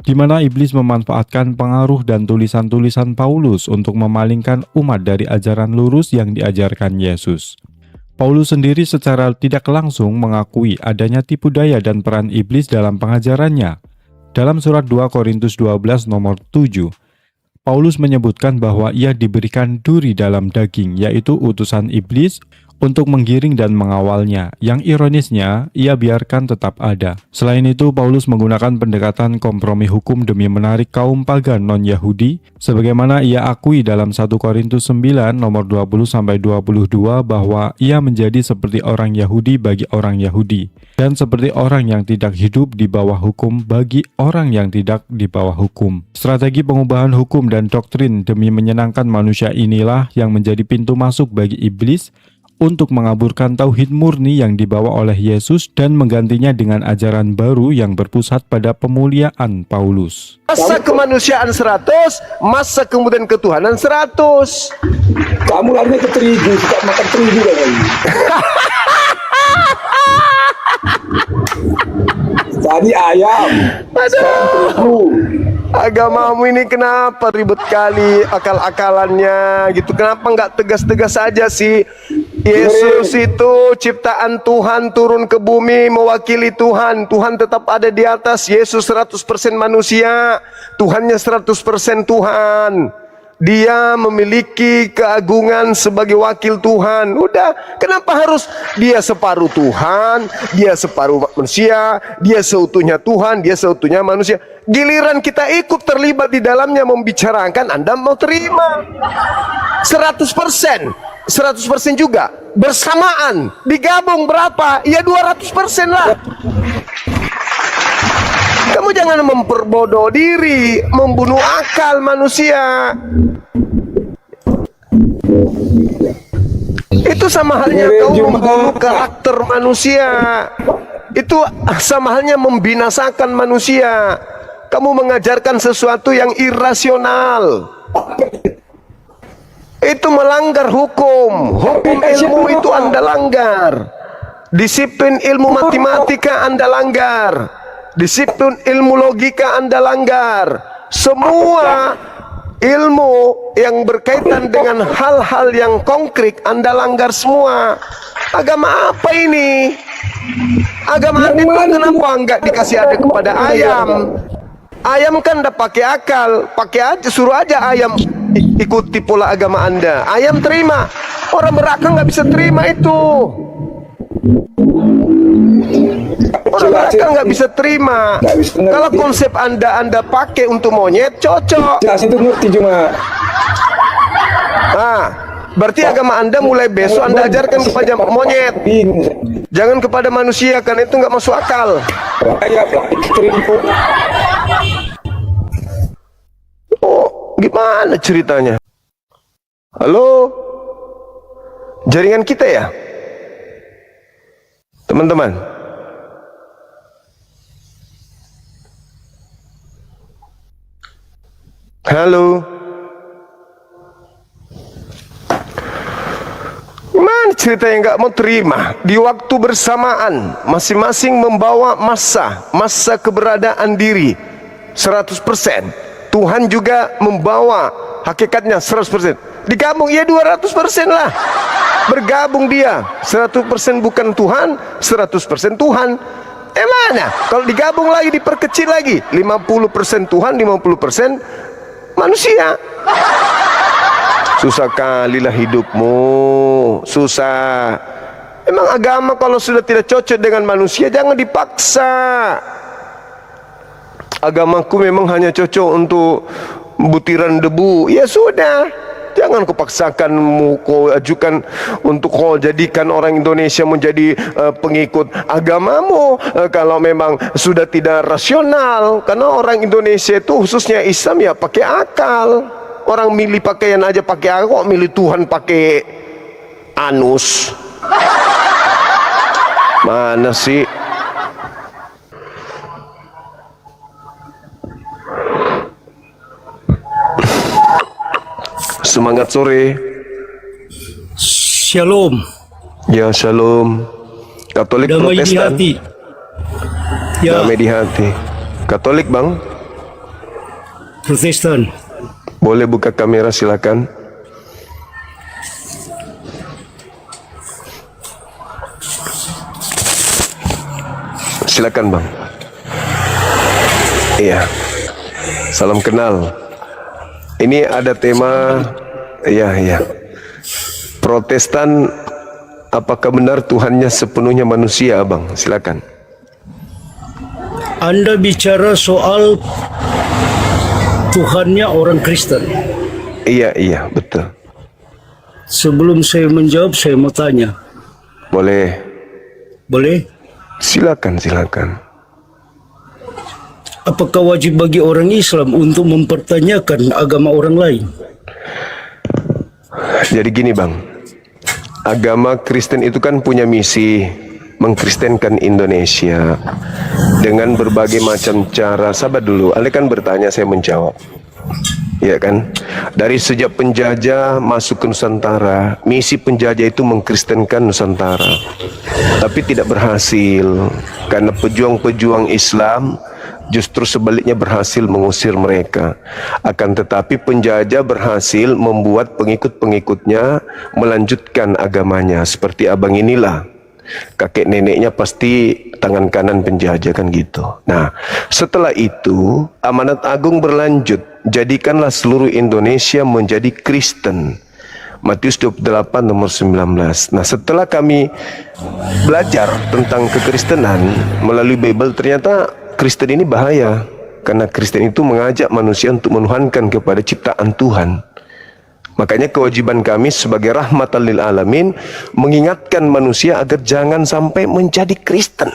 Speaker 4: di mana iblis memanfaatkan pengaruh dan tulisan-tulisan Paulus untuk memalingkan umat dari ajaran lurus yang diajarkan Yesus. Paulus sendiri secara tidak langsung mengakui adanya tipu daya dan peran iblis dalam pengajarannya. Dalam surat 2 Korintus 12 nomor 7, Paulus menyebutkan bahwa ia diberikan duri dalam daging, yaitu utusan iblis, untuk menggiring dan mengawalnya. Yang ironisnya, ia biarkan tetap ada. Selain itu, Paulus menggunakan pendekatan kompromi hukum demi menarik kaum pagan non-Yahudi, sebagaimana ia akui dalam 1 Korintus 9 nomor 20-22 bahwa ia menjadi seperti orang Yahudi bagi orang Yahudi, dan seperti orang yang tidak hidup di bawah hukum bagi orang yang tidak di bawah hukum. Strategi pengubahan hukum dan doktrin demi menyenangkan manusia inilah yang menjadi pintu masuk bagi iblis untuk mengaburkan tauhid murni yang dibawa oleh Yesus dan menggantinya dengan ajaran baru yang berpusat pada pemuliaan Paulus.
Speaker 1: Masa kemanusiaan 100, masa kemudian ketuhanan 100.
Speaker 8: Kamu larinya ke terigu, suka makan terigu kan? Tadi ayam, sekarang terigu.
Speaker 1: Agamamu ini kenapa ribet kali akal-akalannya gitu? Kenapa nggak tegas-tegas saja sih? Yesus itu ciptaan Tuhan turun ke bumi mewakili Tuhan. Tuhan tetap ada di atas. Yesus 100% manusia. Tuhannya 100% Tuhan. Dia memiliki keagungan sebagai wakil Tuhan. Udah, kenapa harus dia separuh Tuhan, dia separuh manusia, dia seutuhnya Tuhan, dia seutuhnya manusia. Giliran kita ikut terlibat di dalamnya membicarakan, Anda mau terima 100%, 100% juga bersamaan, digabung berapa? Ya 200% lah. Kamu jangan memperbodoh diri, membunuh akal manusia. Itu sama halnya kau membunuh karakter manusia. Itu sama halnya membinasakan manusia. Kamu mengajarkan sesuatu yang irasional. Itu melanggar hukum. Hukum ilmu itu Anda langgar. Disiplin ilmu matematika Anda langgar. Disiplin ilmu logika Anda langgar. Semua ilmu yang berkaitan dengan hal-hal yang konkret Anda langgar semua. Agama apa ini? Agama Anda itu kenapa enggak dikasih ada kepada ayam? Ayam kan udah pakai akal, pakai aja, suruh aja ayam ikuti pola agama Anda. Ayam terima. Orang berakal nggak bisa terima itu. Orang berakal nggak bisa terima. Kalau konsep Anda pakai untuk monyet, cocok.
Speaker 8: Jelas itu ngerti cuma.
Speaker 1: Nah, berarti agama Anda mulai besok Anda ajarkan kepada monyet. Jangan kepada manusia, karena itu nggak masuk akal. Oh, gimana ceritanya? Halo? Jaringan kita ya? Teman-teman. Halo? Gimana cerita yang nggak mau terima? Di waktu bersamaan, masing-masing membawa masa keberadaan diri 100%. Tuhan juga membawa hakikatnya 100%. Digabung, ya 200% lah. Bergabung dia 100% bukan Tuhan, 100% Tuhan. Mana? Kalau digabung lagi, diperkecil lagi, 50% Tuhan, 50% manusia. Susah kalilah hidupmu, susah. Emang agama kalau sudah tidak cocok dengan manusia, jangan dipaksa. Agamaku memang hanya cocok untuk butiran debu, ya sudah. Jangan kau paksakan, kau ajukan untuk kau jadikan orang Indonesia menjadi pengikut agamamu. Kalau memang sudah tidak rasional, karena orang Indonesia itu khususnya Islam ya pakai akal. Orang milih pakaian aja pakai akal, kok milih Tuhan pakai anus? Mana sih? Semangat sore.
Speaker 9: Shalom.
Speaker 1: Ya shalom. Katolik
Speaker 9: Damai di
Speaker 1: Protestan.
Speaker 9: hati. Ya,
Speaker 1: Damai di hati. Katolik bang.
Speaker 9: Protestan.
Speaker 1: Boleh buka kamera silakan. Silakan bang. Iya. Salam kenal. Ini ada tema, ya. Protestan, apakah benar Tuhannya sepenuhnya manusia, Abang? Silakan.
Speaker 9: Anda bicara soal Tuhannya orang Kristen.
Speaker 1: Iya, betul.
Speaker 9: Sebelum saya menjawab, saya mau tanya.
Speaker 1: Boleh.
Speaker 9: Boleh?
Speaker 1: Silakan.
Speaker 9: Apakah wajib bagi orang Islam untuk mempertanyakan agama orang lain?
Speaker 1: Jadi gini, Bang. Agama Kristen itu kan punya misi mengkristenkan Indonesia dengan berbagai macam cara. Sabar dulu, Anda kan bertanya, saya menjawab. Ya kan? Dari sejak penjajah masuk ke Nusantara, misi penjajah itu mengkristenkan Nusantara. Tapi tidak berhasil karena pejuang-pejuang Islam justru sebaliknya berhasil mengusir mereka. Akan tetapi penjajah berhasil membuat pengikut-pengikutnya melanjutkan agamanya. Seperti abang inilah, kakek neneknya pasti tangan kanan penjajah, kan gitu. Nah, setelah itu amanat agung berlanjut, jadikanlah seluruh Indonesia menjadi Kristen. Matius 28 nomor 19. Nah, setelah kami belajar tentang kekristenan melalui Bible, ternyata Kristen ini bahaya, karena Kristen itu mengajak manusia untuk menuhankan kepada ciptaan Tuhan. Makanya kewajiban kami sebagai rahmatan lil alamin mengingatkan manusia agar jangan sampai menjadi Kristen.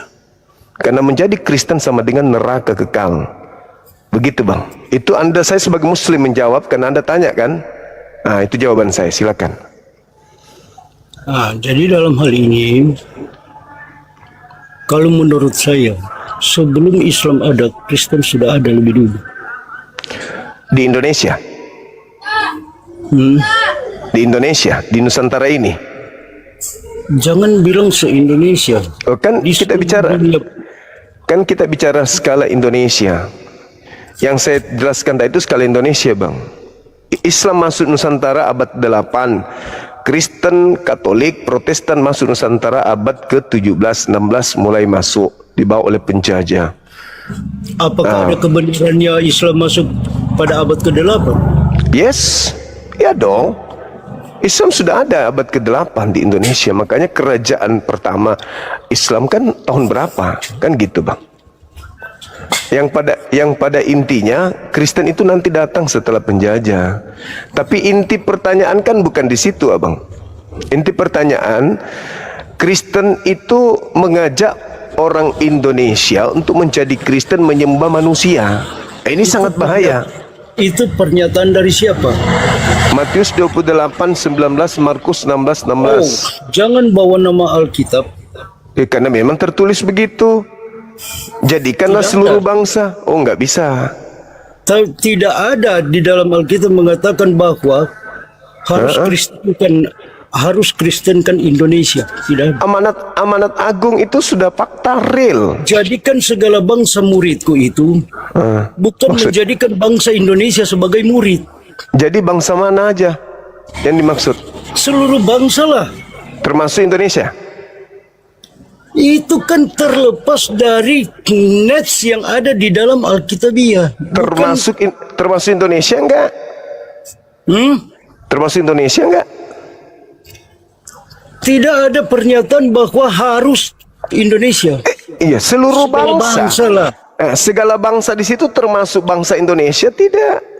Speaker 1: Karena menjadi Kristen sama dengan neraka kekal. Begitu, Bang. Itu saya sebagai muslim menjawab karena Anda tanya kan? Nah, itu jawaban saya, silakan.
Speaker 9: Nah, jadi dalam hal ini, kalau menurut saya, sebelum Islam ada, Kristen sudah ada lebih dulu.
Speaker 1: Di Indonesia? Di Indonesia, di Nusantara ini?
Speaker 9: Jangan bilang se-Indonesia.
Speaker 1: Oh, kan kita bicara, kan kita bicara skala Indonesia. Yang saya jelaskan tadi itu skala Indonesia, Bang. Islam masuk Nusantara abad 8, Kristen, Katolik, Protestan masuk Nusantara abad ke-17, 16 mulai masuk, dibawa oleh penjajah.
Speaker 9: Apakah ada kebenarannya Islam masuk pada abad ke-8?
Speaker 1: Yes, ya dong. Islam sudah ada abad ke-8 di Indonesia. Makanya kerajaan pertama Islam kan tahun berapa? Kan gitu, Bang. Yang pada intinya Kristen itu nanti datang setelah penjajah. Tapi inti pertanyaan kan bukan di situ, Abang. Inti pertanyaan, Kristen itu mengajak orang Indonesia untuk menjadi Kristen, menyembah manusia. Ini sangat bahaya.
Speaker 9: Itu pernyataan dari siapa?
Speaker 1: Matius 28, 19, Markus 16, 16.
Speaker 9: Jangan bawa nama Alkitab.
Speaker 1: Karena memang tertulis begitu. Jadikanlah seluruh bangsa. Oh, nggak bisa.
Speaker 9: Tidak ada di dalam Alkitab mengatakan bahwa harus Kristenkan Indonesia. Tidak.
Speaker 1: Amanat agung itu sudah fakta real.
Speaker 9: Jadikan segala bangsa muridku itu, bukan menjadikan bangsa Indonesia sebagai murid.
Speaker 1: Jadi bangsa mana aja yang dimaksud?
Speaker 9: Seluruh bangsa lah.
Speaker 1: Termasuk Indonesia?
Speaker 9: Itu kan terlepas dari nets yang ada di dalam Alkitabiah.
Speaker 1: Termasuk Indonesia enggak? Termasuk Indonesia enggak?
Speaker 9: Tidak ada pernyataan bahwa harus Indonesia.
Speaker 1: Iya, seluruh bangsa.
Speaker 9: Bangsa lah.
Speaker 1: Segala bangsa di situ termasuk bangsa Indonesia tidak?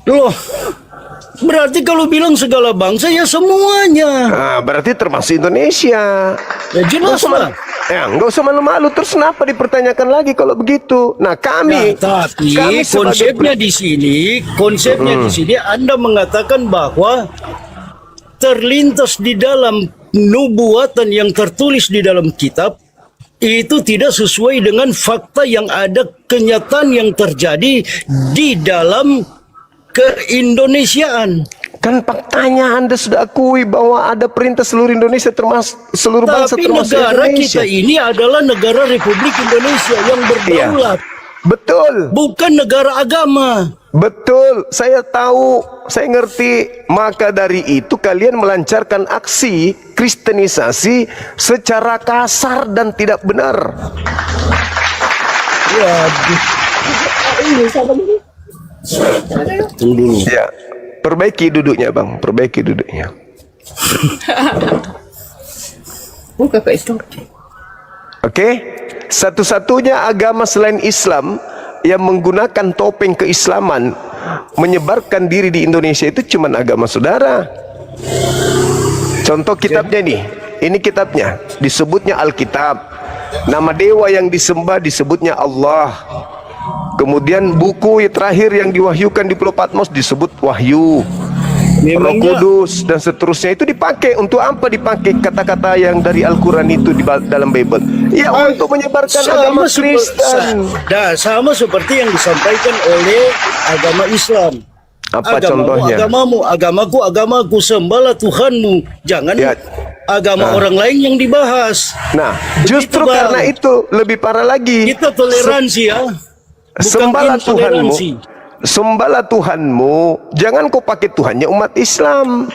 Speaker 9: Loh, berarti kalau bilang segala bangsa ya semuanya.
Speaker 1: Nah, berarti termasuk Indonesia.
Speaker 9: Ya jelas lah.
Speaker 1: Nggak usah malu-malu. Terus kenapa dipertanyakan lagi kalau begitu? Nah, kami
Speaker 9: konsepnya di sini, di sini Anda mengatakan bahwa terlintas di dalam nubuatan yang tertulis di dalam kitab itu tidak sesuai dengan fakta yang ada, kenyataan yang terjadi di dalam keindonesiaan.
Speaker 1: Kan faktanya Anda sudah akui bahwa ada perintah seluruh Indonesia, termasuk seluruh bangsa, termasuk
Speaker 9: negara
Speaker 1: Indonesia.
Speaker 9: Kita ini adalah negara Republik Indonesia yang berdaulat.
Speaker 1: Betul.
Speaker 9: Bukan negara agama.
Speaker 1: Betul, saya tahu, saya ngerti. Maka dari itu kalian melancarkan aksi kristenisasi secara kasar dan tidak benar.
Speaker 9: Ya, Tunggu dulu.
Speaker 1: Ya, perbaiki duduknya bang, perbaiki duduknya.
Speaker 10: Buka ke itu.
Speaker 1: Oke, satu-satunya agama selain Islam yang menggunakan topeng keislaman menyebarkan diri di Indonesia itu cuma agama saudara. Contoh kitabnya nih, ini kitabnya, disebutnya Alkitab. Nama dewa yang disembah disebutnya Allah. Kemudian buku terakhir yang diwahyukan di Pulau Patmos disebut Wahyu. Roh Kudus dan seterusnya itu dipakai untuk apa? Dipakai kata-kata yang dari Al-Quran itu di dalam Bible. Ya, untuk menyebarkan agama Kristen.
Speaker 9: Sama seperti yang disampaikan oleh agama Islam.
Speaker 1: Apa
Speaker 9: Agamamu,
Speaker 1: contohnya?
Speaker 9: agamamu, agamaku, sembahlah Tuhanmu. Jangan
Speaker 1: Ya.
Speaker 9: agama orang lain yang dibahas.
Speaker 1: Nah,
Speaker 9: Begitu,
Speaker 1: justru
Speaker 9: Bang.
Speaker 1: karena itu lebih parah lagi.
Speaker 9: Kita toleransi ya. Bukan
Speaker 1: Sembahlah Tuhanmu.
Speaker 9: intoleransi.
Speaker 1: Sembahlah Tuhanmu. Jangan kau pakai Tuhannya umat Islam.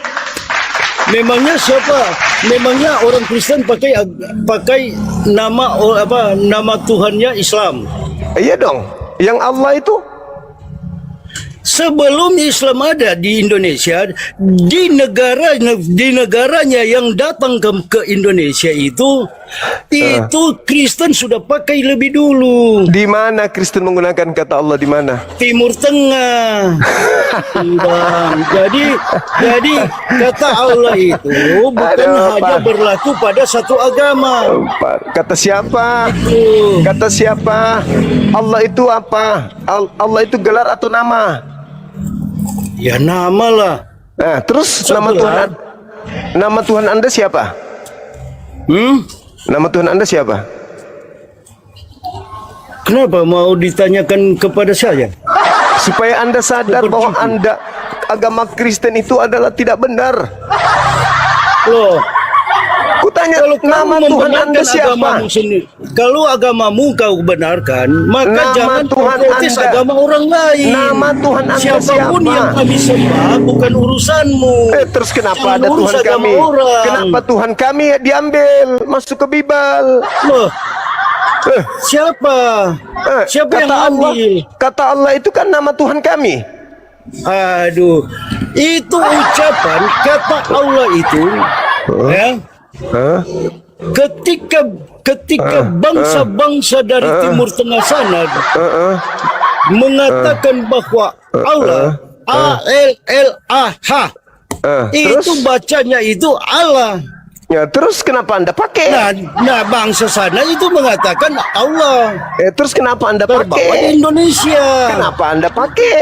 Speaker 9: Memangnya siapa? Memangnya orang Kristen pakai nama Tuhannya Islam.
Speaker 1: Iya dong. Yang Allah itu
Speaker 9: Sebelum Islam ada di Indonesia, di negaranya yang datang ke Indonesia itu Kristen sudah pakai lebih dulu.
Speaker 1: di mana Kristen menggunakan kata Allah di mana?
Speaker 9: Timur Tengah. Bang. Jadi kata Allah itu bukan hanya berlaku pada satu agama.
Speaker 1: Kata siapa?
Speaker 9: Itu.
Speaker 1: Kata siapa? Allah itu apa? Allah itu gelar atau nama?
Speaker 9: Ya nama lah.
Speaker 1: Nah, terus nama Tuhan Anda siapa? Nama Tuhan Anda siapa?
Speaker 9: Kenapa mau ditanyakan kepada saya?
Speaker 1: Supaya Anda sadar bahwa Anda agama Kristen itu adalah tidak benar.
Speaker 9: Loh,
Speaker 1: Kutanya
Speaker 9: kalau
Speaker 1: nama
Speaker 9: kamu
Speaker 1: Tuhan Anda
Speaker 9: membenarkan
Speaker 1: siapa?
Speaker 9: agamamu sendiri, kalau agamamu kau benarkan, maka
Speaker 1: Nama
Speaker 9: jangan
Speaker 1: Tuhan
Speaker 9: protes
Speaker 1: Anda.
Speaker 9: agama orang lain.
Speaker 1: Nama Tuhan Anda
Speaker 9: Siapapun
Speaker 1: siapa?
Speaker 9: yang kami sembah bukan urusanmu.
Speaker 1: Terus kenapa
Speaker 9: Jangan
Speaker 1: ada
Speaker 9: urus
Speaker 1: Tuhan
Speaker 9: agama
Speaker 1: kami?
Speaker 9: orang.
Speaker 1: Kenapa Tuhan kami diambil masuk ke Bible?
Speaker 9: Loh, siapa? Siapa yang ambil?
Speaker 1: Kata Allah itu kan nama Tuhan kami.
Speaker 9: Aduh, itu ucapan kata Allah itu, ya. Ketika bangsa-bangsa dari Timur Tengah sana mengatakan bahwa Allah A-L-L-A-H itu bacanya itu Allah.
Speaker 1: Ya, terus kenapa Anda pakai?
Speaker 9: Nah, bangsa sana itu mengatakan Allah.
Speaker 1: Terus kenapa Anda
Speaker 9: Terbawa di
Speaker 1: pakai?
Speaker 9: Indonesia.
Speaker 1: Kenapa Anda pakai?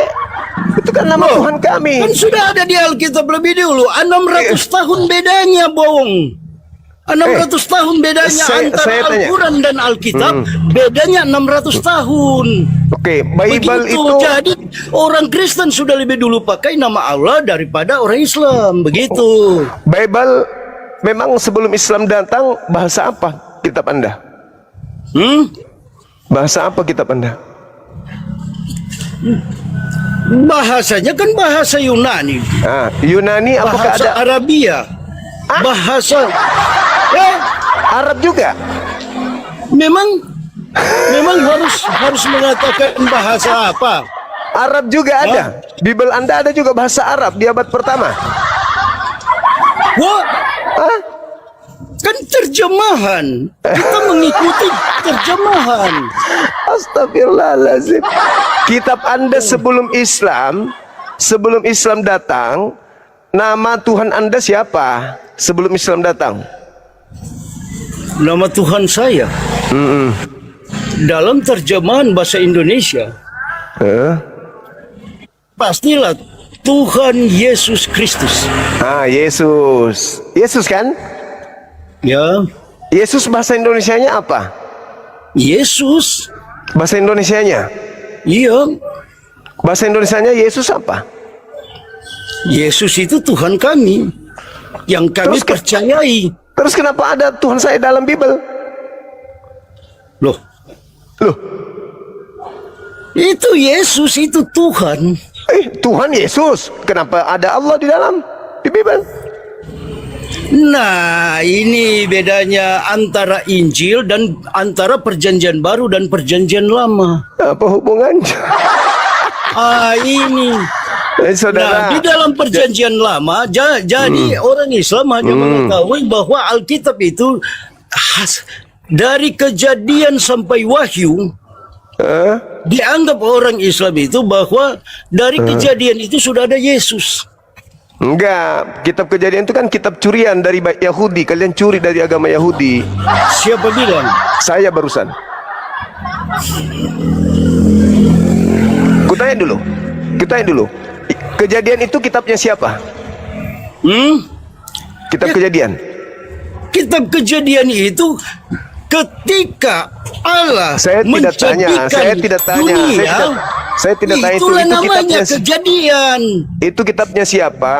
Speaker 1: Itu kan nama Tuhan kami.
Speaker 9: Kan sudah ada di Alkitab lebih dulu. 600 tahun bedanya, Bong. 600 tahun bedanya antara
Speaker 1: saya tanya.
Speaker 9: Al-Quran dan Alkitab. Bedanya 600 tahun.
Speaker 1: Oke, Bible
Speaker 9: Begitu.
Speaker 1: itu
Speaker 9: Jadi orang Kristen sudah lebih dulu pakai nama Allah daripada orang Islam. Begitu.
Speaker 1: Bible memang sebelum Islam datang bahasa apa kitab Anda? Bahasa apa kitab Anda?
Speaker 9: Bahasanya kan bahasa Yunani.
Speaker 1: Yunani apakah
Speaker 9: Bahasa
Speaker 1: ada
Speaker 9: Arabia. Bahasa
Speaker 1: Arab juga?
Speaker 9: Memang harus mengatakan bahasa apa?
Speaker 1: Arab juga ada. Bible Anda ada juga bahasa Arab di abad pertama.
Speaker 9: Wah, kan terjemahan. Kita mengikuti terjemahan.
Speaker 1: Astagfirullahaladzim. Kitab Anda sebelum Islam datang, nama Tuhan Anda siapa sebelum Islam datang?
Speaker 9: Nama Tuhan saya dalam terjemahan bahasa Indonesia pastilah Tuhan Yesus Kristus.
Speaker 1: Yesus kan?
Speaker 9: Ya.
Speaker 1: Yesus bahasa Indonesianya apa?
Speaker 9: Yesus.
Speaker 1: Bahasa Indonesianya?
Speaker 9: Iya.
Speaker 1: Bahasa Indonesianya Yesus apa?
Speaker 9: Yesus itu Tuhan kami yang kami percayai.
Speaker 1: Terus kenapa ada Tuhan saya dalam Bible?
Speaker 9: Loh. Itu Yesus, itu Tuhan.
Speaker 1: Tuhan Yesus. Kenapa ada Allah di dalam di Bible?
Speaker 9: Nah, ini bedanya antara Injil dan antara Perjanjian Baru dan Perjanjian Lama.
Speaker 1: Apa hubungannya?
Speaker 9: Ini.
Speaker 1: Saudara.
Speaker 9: Nah, di dalam perjanjian lama, jadi orang Islam hanya mengetahui bahwa Alkitab itu dari Kejadian sampai Wahyu, dianggap orang Islam itu bahwa dari Kejadian itu sudah ada Yesus.
Speaker 1: Enggak, kitab Kejadian itu kan kitab curian dari Yahudi. Kalian curi dari agama Yahudi.
Speaker 9: Siapa bilang?
Speaker 1: Saya barusan. Kutanya dulu. Kejadian itu kitabnya siapa? Kitab Kejadian.
Speaker 9: Kitab Kejadian itu ketika Allah
Speaker 1: Saya tidak tanya.
Speaker 9: dunia,
Speaker 1: Saya tidak tanya
Speaker 9: itulah
Speaker 1: itu
Speaker 9: namanya
Speaker 1: kitabnya.
Speaker 9: Kejadian.
Speaker 1: Itu kitabnya siapa?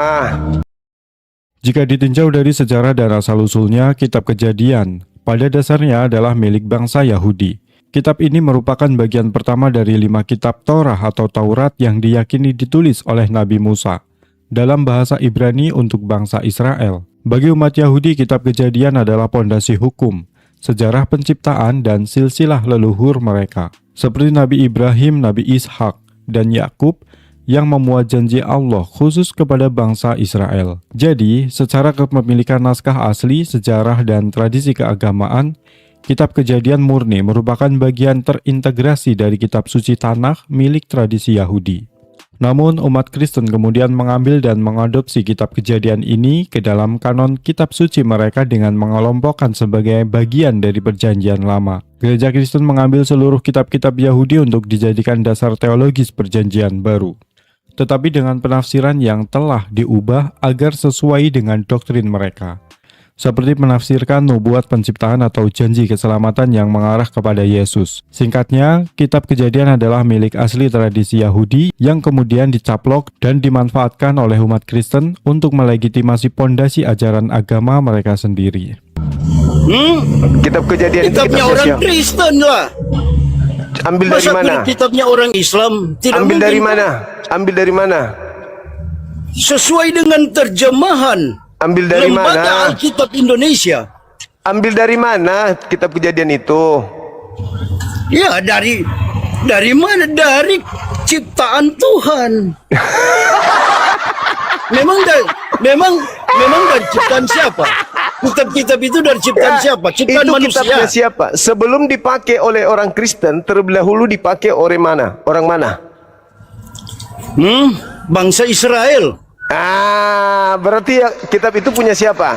Speaker 4: Jika ditinjau dari sejarah dan asal-usulnya, kitab Kejadian pada dasarnya adalah milik bangsa Yahudi. Kitab ini merupakan bagian pertama dari 5 kitab Torah atau Taurat yang diyakini ditulis oleh Nabi Musa dalam bahasa Ibrani untuk bangsa Israel. Bagi umat Yahudi, kitab Kejadian adalah pondasi hukum, sejarah penciptaan, dan silsilah leluhur mereka. Seperti Nabi Ibrahim, Nabi Ishak, dan Yakub yang memuat janji Allah khusus kepada bangsa Israel. Jadi, secara kepemilikan naskah asli, sejarah, dan tradisi keagamaan, Kitab Kejadian murni merupakan bagian terintegrasi dari kitab suci Tanakh milik tradisi Yahudi. Namun, umat Kristen kemudian mengambil dan mengadopsi kitab Kejadian ini ke dalam kanon kitab suci mereka dengan mengelompokkan sebagai bagian dari Perjanjian Lama. Gereja Kristen mengambil seluruh kitab-kitab Yahudi untuk dijadikan dasar teologis Perjanjian Baru, tetapi dengan penafsiran yang telah diubah agar sesuai dengan doktrin mereka. Seperti menafsirkan nubuat penciptaan atau janji keselamatan yang mengarah kepada Yesus. Singkatnya, kitab Kejadian adalah milik asli tradisi Yahudi yang kemudian dicaplok dan dimanfaatkan oleh umat Kristen untuk melegitimasi pondasi ajaran agama mereka sendiri.
Speaker 1: Kitab Kejadian itu
Speaker 9: Kitabnya orang
Speaker 1: siapa?
Speaker 9: Kristen lah.
Speaker 1: Ambil dari
Speaker 9: Masa
Speaker 1: mana?
Speaker 9: kitabnya orang Islam? Tidak
Speaker 1: Ambil
Speaker 9: mungkin.
Speaker 1: dari mana? Ambil dari mana?
Speaker 9: Sesuai dengan terjemahan
Speaker 1: Ambil dari
Speaker 9: Lembaga
Speaker 1: mana?
Speaker 9: Alkitab Indonesia.
Speaker 1: Ambil dari mana kitab Kejadian itu?
Speaker 9: Ya, dari mana? Dari ciptaan Tuhan. memang dari ciptaan siapa? Kitab-kitab itu dari ciptaan siapa? Ciptaan
Speaker 1: Itu
Speaker 9: manusia.
Speaker 1: kitabnya siapa? Sebelum dipakai oleh orang Kristen, terlebih dahulu dipakai oleh mana? Orang mana?
Speaker 9: Bangsa Israel.
Speaker 1: Berarti ya, kitab itu punya siapa?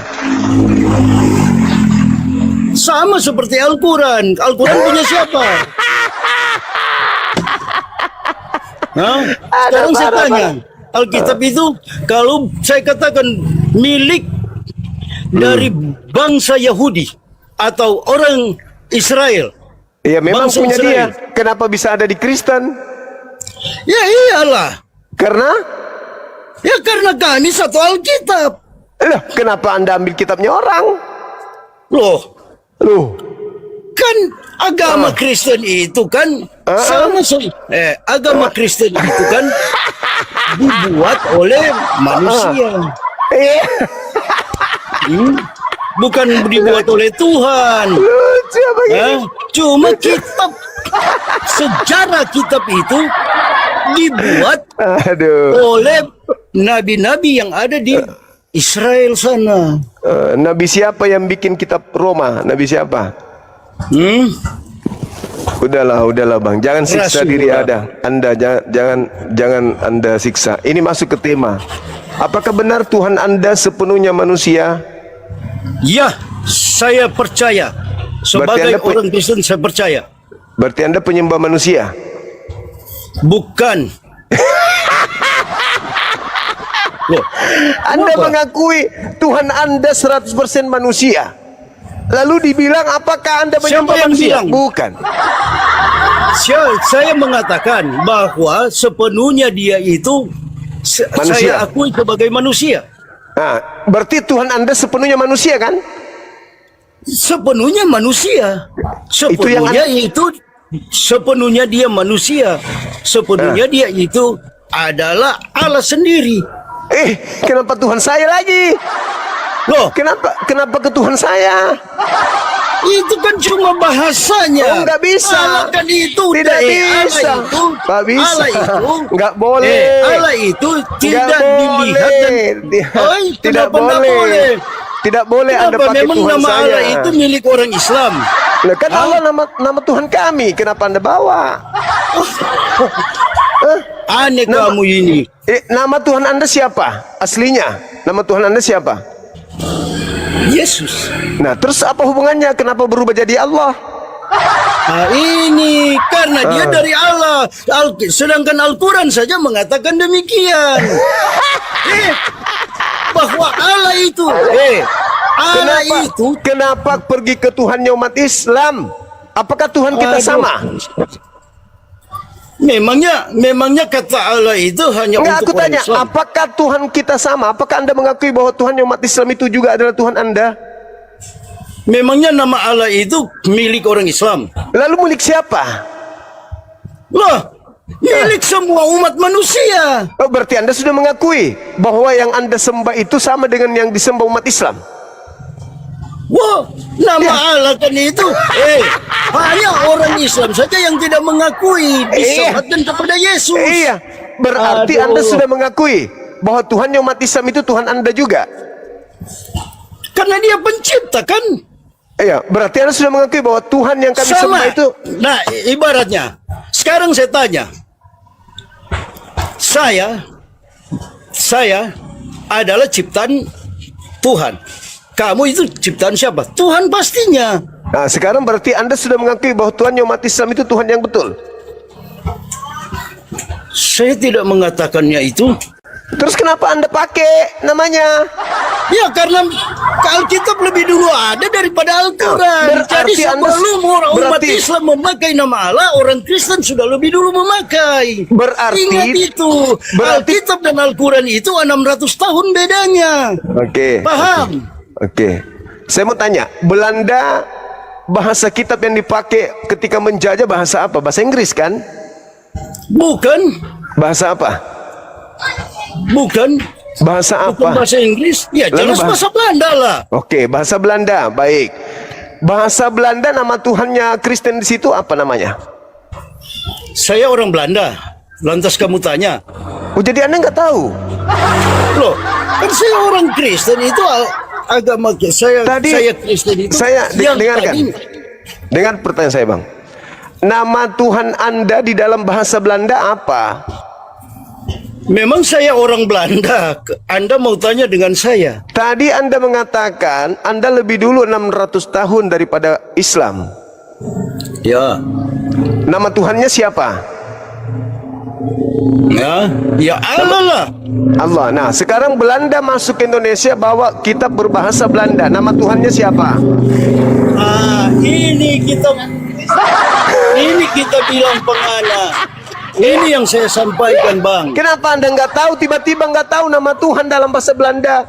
Speaker 9: Sama seperti Al-Quran. Al-Quran punya siapa? Sekarang saya tanya, Alkitab itu kalau saya katakan milik dari bangsa Yahudi atau orang Israel.
Speaker 1: Ya memang
Speaker 9: Bangsa
Speaker 1: punya
Speaker 9: Israel.
Speaker 1: dia. Kenapa bisa ada di Kristen?
Speaker 9: Ya iyalah.
Speaker 1: Ya
Speaker 9: karena kami satu Alkitab.
Speaker 1: Kenapa Anda ambil kitabnya orang?
Speaker 9: Loh. Kan agama Kristen itu kan agama Kristen itu kan dibuat oleh manusia. Bukan dibuat oleh Tuhan. Cuma kitab sejarah kitab itu dibuat oleh nabi-nabi yang ada di Israel sana.
Speaker 1: Nabi siapa yang bikin kitab Roma? Nabi siapa? Udahlah bang, jangan siksa diri Anda. Jangan Anda siksa. Ini masuk ke tema. Apakah benar Tuhan Anda sepenuhnya manusia?
Speaker 9: Ya, saya percaya. Sebagai orang Kristen saya percaya.
Speaker 1: Berarti Anda penyembah manusia?
Speaker 9: Bukan. Loh,
Speaker 1: Anda mengakui Tuhan Anda 100% manusia. Lalu dibilang apakah Anda menyembah manusia?
Speaker 9: bilang?
Speaker 1: Bukan.
Speaker 9: Saya mengatakan bahwa sepenuhnya dia itu
Speaker 1: Manusia.
Speaker 9: saya akui sebagai manusia.
Speaker 1: Berarti Tuhan Anda sepenuhnya manusia kan?
Speaker 9: Sepenuhnya manusia. Sepenuhnya dia manusia. Sepenuhnya dia itu adalah Allah sendiri.
Speaker 1: Kenapa Tuhan saya lagi?
Speaker 9: Loh,
Speaker 1: Kenapa ke Tuhan saya?
Speaker 9: Itu kan cuma bahasanya.
Speaker 1: Oh, nggak bisa.
Speaker 9: Allah kan itu
Speaker 1: Tidak bisa.
Speaker 9: Allah itu,
Speaker 1: Nggak bisa.
Speaker 9: Allah itu
Speaker 1: Nggak boleh.
Speaker 9: Allah itu tidak
Speaker 1: Nggak
Speaker 9: dilihat dan
Speaker 1: tidak
Speaker 9: kenapa nggak
Speaker 1: boleh. Tidak boleh Anda
Speaker 9: Kenapa?
Speaker 1: pakai
Speaker 9: Memang
Speaker 1: Tuhan
Speaker 9: nama
Speaker 1: saya.
Speaker 9: Allah itu milik orang Islam.
Speaker 1: Lah kan Allah nama Tuhan kami. Kenapa Anda bawa?
Speaker 9: Aneh kamu ini.
Speaker 1: Nama Tuhan Anda siapa? Aslinya. Nama Tuhan Anda siapa?
Speaker 9: Yesus.
Speaker 1: Nah, terus apa hubungannya? Kenapa berubah jadi Allah?
Speaker 9: Nah, ini karena dia dari Allah. Sedangkan Al-Quran saja mengatakan demikian. Bahwa Allah itu, Allah itu.
Speaker 1: Kenapa pergi ke Tuhannya umat Islam? Apakah Tuhan kita sama?
Speaker 9: Memangnya kata Allah itu hanya
Speaker 1: Enggak, aku
Speaker 9: untuk orang
Speaker 1: tanya,
Speaker 9: Islam.
Speaker 1: apakah Tuhan kita sama? Apakah Anda mengakui bahwa Tuhannya umat Islam itu juga adalah Tuhan Anda?
Speaker 9: Memangnya nama Allah itu milik orang Islam.
Speaker 1: Lalu milik siapa?
Speaker 9: Loh, milik semua umat manusia.
Speaker 1: Oh, berarti Anda sudah mengakui bahwa yang Anda sembah itu sama dengan yang disembah umat Islam.
Speaker 9: Wah, nama Allah kan itu. Hanya orang Islam saja yang tidak mengakui disematkan kepada Yesus.
Speaker 1: Iya, berarti
Speaker 9: Aduh.
Speaker 1: Anda sudah mengakui bahwa Tuhannya umat Islam itu Tuhan Anda juga.
Speaker 9: Karena dia pencipta kan.
Speaker 1: Iya, berarti Anda sudah mengakui bahwa Tuhan yang kami
Speaker 9: Sama.
Speaker 1: sembah itu.
Speaker 9: Nah, ibaratnya, sekarang saya tanya, saya adalah ciptaan Tuhan. Kamu itu ciptaan siapa? Tuhan pastinya.
Speaker 1: Nah, sekarang berarti Anda sudah mengakui bahwa Tuhannya umat Islam itu Tuhan yang betul.
Speaker 9: Saya tidak mengatakannya itu.
Speaker 1: Terus kenapa Anda pakai namanya?
Speaker 9: Ya karena Alkitab lebih dulu ada daripada Al-Quran.
Speaker 1: Berarti
Speaker 9: Jadi
Speaker 1: Anda-
Speaker 9: sebelum umat
Speaker 1: berarti-
Speaker 9: Islam memakai nama Allah, orang Kristen sudah lebih dulu memakai.
Speaker 1: Berarti-
Speaker 9: Ingat itu. Alkitab dan Al-Quran itu 600 tahun bedanya.
Speaker 1: Oke.
Speaker 9: Paham?
Speaker 1: Oke. Saya mau tanya, Belanda bahasa kitab yang dipakai ketika menjajah bahasa apa? Bahasa Inggris kan?
Speaker 9: Bukan.
Speaker 1: Bahasa apa?
Speaker 9: Bukan.
Speaker 1: Bahasa
Speaker 9: Bukan
Speaker 1: apa?
Speaker 9: bahasa Inggris. Ya
Speaker 1: Lalu
Speaker 9: jelas bahasa Belanda lah.
Speaker 1: Oke, bahasa Belanda. Baik. Bahasa Belanda, nama Tuhannya Kristen di situ apa namanya?
Speaker 9: Saya orang Belanda. Lantas kamu tanya,
Speaker 1: Oh, jadi Anda nggak tahu?
Speaker 9: loh, kan saya orang Kristen itu agama saya.
Speaker 1: Tadi
Speaker 9: saya Kristen itu.
Speaker 1: saya
Speaker 9: yang
Speaker 1: dengarkan.
Speaker 9: tadi-
Speaker 1: Dengar pertanyaan saya, Bang. Nama Tuhan Anda di dalam bahasa Belanda apa?
Speaker 9: Memang saya orang Belanda. Anda mau tanya dengan saya?
Speaker 1: Tadi Anda mengatakan Anda lebih dulu 600 tahun daripada Islam.
Speaker 9: Ya.
Speaker 1: Nama Tuhannya siapa?
Speaker 9: Ya Allah lah.
Speaker 1: Allah. Nah, sekarang Belanda masuk ke Indonesia bawa kitab berbahasa Belanda. Nama Tuhannya siapa?
Speaker 9: Ini kita bilang pengana. Ini yang saya sampaikan, Bang.
Speaker 1: Kenapa Anda nggak tahu? Tiba-tiba nggak tahu nama Tuhan dalam bahasa Belanda.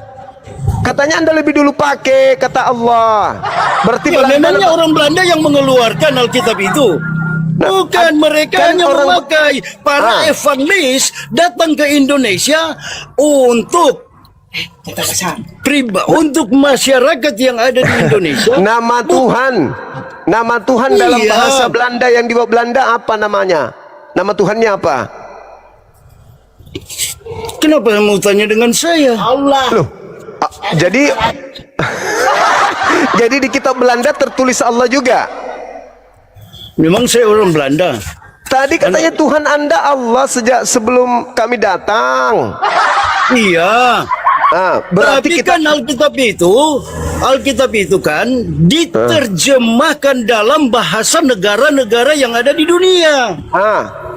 Speaker 1: Katanya Anda lebih dulu pakai kata Allah. Berarti
Speaker 9: Ya,
Speaker 1: Belanda
Speaker 9: memangnya orang Belanda yang mengeluarkan Alkitab itu. Bukan, mereka
Speaker 1: kan
Speaker 9: hanya
Speaker 1: orang-
Speaker 9: memakai. Para evangelis datang ke Indonesia untuk untuk masyarakat yang ada di Indonesia.
Speaker 1: nama Tuhan dalam
Speaker 9: Iya.
Speaker 1: bahasa Belanda yang dibawa Belanda apa namanya? Nama Tuhannya apa?
Speaker 9: Kenapa mau tanya dengan saya?
Speaker 1: Loh, jadi jadi di kitab Belanda tertulis Allah juga.
Speaker 9: Memang saya orang Belanda.
Speaker 1: Tadi katanya Tuhan Anda Allah sejak sebelum kami datang.
Speaker 9: Iya.
Speaker 1: Berarti
Speaker 9: Tapi
Speaker 1: kita
Speaker 9: kan Alkitab itu kan diterjemahkan dalam bahasa negara-negara yang ada di dunia.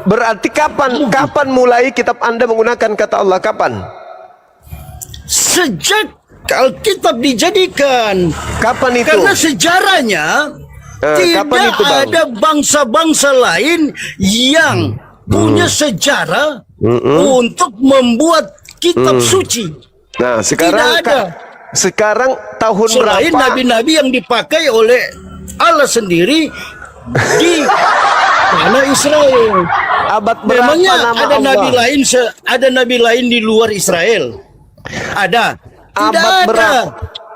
Speaker 1: berarti kapan mulai kitab Anda menggunakan kata Allah? Kapan?
Speaker 9: Sejak Alkitab dijadikan.
Speaker 1: Kapan itu?
Speaker 9: Karena sejarahnya
Speaker 1: kapan
Speaker 9: tidak
Speaker 1: itu, Bang?
Speaker 9: ada bangsa-bangsa lain yang punya sejarah untuk membuat kitab suci.
Speaker 1: Nah, sekarang
Speaker 9: Tidak ada.
Speaker 1: sekarang tahun
Speaker 9: Selain
Speaker 1: berapa?
Speaker 9: nabi-nabi yang dipakai oleh Allah sendiri di tanah Israel.
Speaker 1: Abad berapa
Speaker 9: Memangnya
Speaker 1: nama
Speaker 9: ada
Speaker 1: Allah?
Speaker 9: nabi lain di luar Israel? Ada. Tidak
Speaker 1: Abad
Speaker 9: ada.
Speaker 1: berapa?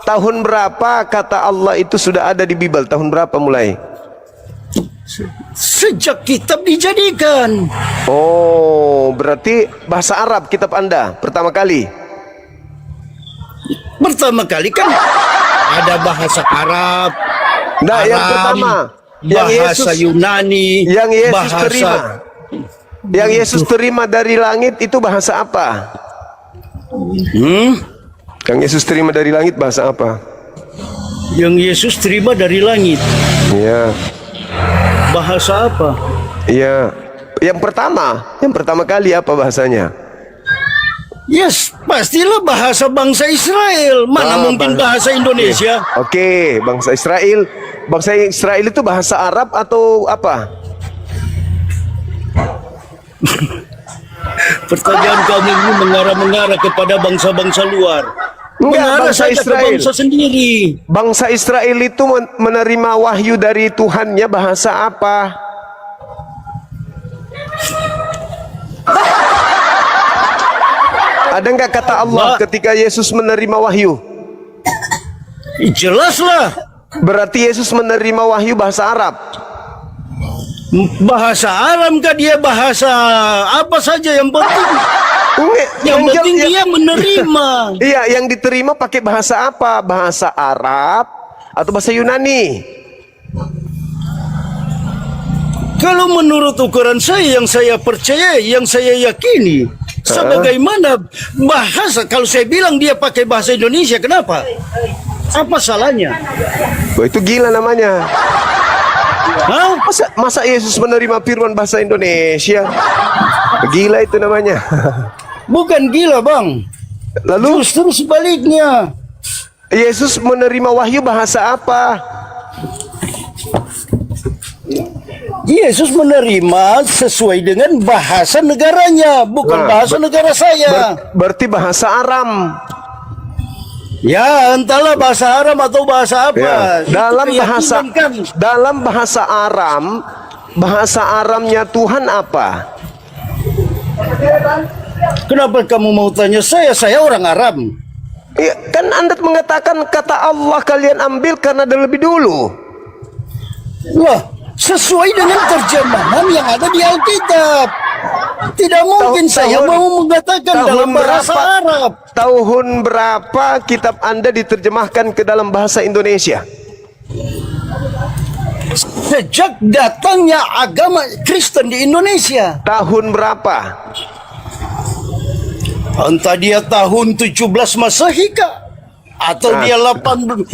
Speaker 1: tahun berapa kata Allah itu sudah ada di Bible? Tahun berapa mulai?
Speaker 9: Sejak kitab dijadikan.
Speaker 1: Oh, berarti bahasa Arab kitab Anda pertama kali.
Speaker 9: Pertama kali kan ada bahasa Arab,
Speaker 1: Nah, yang
Speaker 9: Aram,
Speaker 1: pertama, yang
Speaker 9: bahasa
Speaker 1: Yesus,
Speaker 9: Yunani,
Speaker 1: yang Yesus
Speaker 9: bahasa
Speaker 1: terima. Yang Yesus terima dari langit itu bahasa apa? Yang Yesus terima dari langit bahasa apa?
Speaker 9: Yang Yesus terima dari langit.
Speaker 1: Iya.
Speaker 9: Bahasa apa?
Speaker 1: Iya. Yang pertama kali apa bahasanya?
Speaker 9: Yes, pastilah bahasa bangsa Israel. Mana mungkin bahasa Indonesia?
Speaker 1: Oke, bangsa Israel. Bangsa Israel itu bahasa Arab atau apa?
Speaker 9: Pertanyaan kamu ini mengarah-mengarah kepada bangsa-bangsa luar.
Speaker 1: Enggak,
Speaker 9: Mengarah
Speaker 1: bangsa
Speaker 9: saja ke
Speaker 1: Israel.
Speaker 9: bangsa sendiri.
Speaker 1: Bangsa Israel itu menerima wahyu dari Tuhannya bahasa apa? Ada nggak kata Allah ketika Yesus menerima wahyu?
Speaker 9: Jelaslah.
Speaker 1: Berarti Yesus menerima wahyu bahasa Arab.
Speaker 9: Bahasa Arab kah dia, bahasa apa saja yang penting. Yang penting dia menerima.
Speaker 1: Iya, yang diterima pakai bahasa apa? Bahasa Arab atau bahasa Yunani?
Speaker 9: Kalau menurut ukuran saya, yang saya percaya, yang saya yakini, sebagaimana bahasa, kalau saya bilang dia pakai bahasa Indonesia, kenapa? Apa salahnya?
Speaker 1: Oh, itu gila namanya.
Speaker 9: Hah?
Speaker 1: Masa Yesus menerima firman bahasa Indonesia? Gila itu namanya.
Speaker 9: Bukan gila, Bang.
Speaker 1: Lalu
Speaker 9: Justru sebaliknya.
Speaker 1: Yesus menerima wahyu bahasa apa?
Speaker 9: Yesus menerima sesuai dengan bahasa negaranya, bukan bahasa negara saya.
Speaker 1: Berarti bahasa Aram.
Speaker 9: Ya, entahlah bahasa Aram atau bahasa apa.
Speaker 1: Ya.
Speaker 9: Itu
Speaker 1: Dalam bahasa Aram, bahasa Aramnya Tuhan apa?
Speaker 9: Kenapa kamu mau tanya saya? Saya orang Aram.
Speaker 1: Ya, kan Anda mengatakan kata Allah kalian ambil karena ada lebih dulu.
Speaker 9: Wah, sesuai dengan terjemahan yang ada di Alkitab. Tidak mungkin saya mau mengatakan dalam bahasa Arab.
Speaker 1: Tahun berapa kitab Anda diterjemahkan ke dalam bahasa Indonesia?
Speaker 9: Sejak datangnya agama Kristen di Indonesia.
Speaker 1: Tahun berapa?
Speaker 9: Entah dia tahun 17 Masehi kah? Atau dia abad 18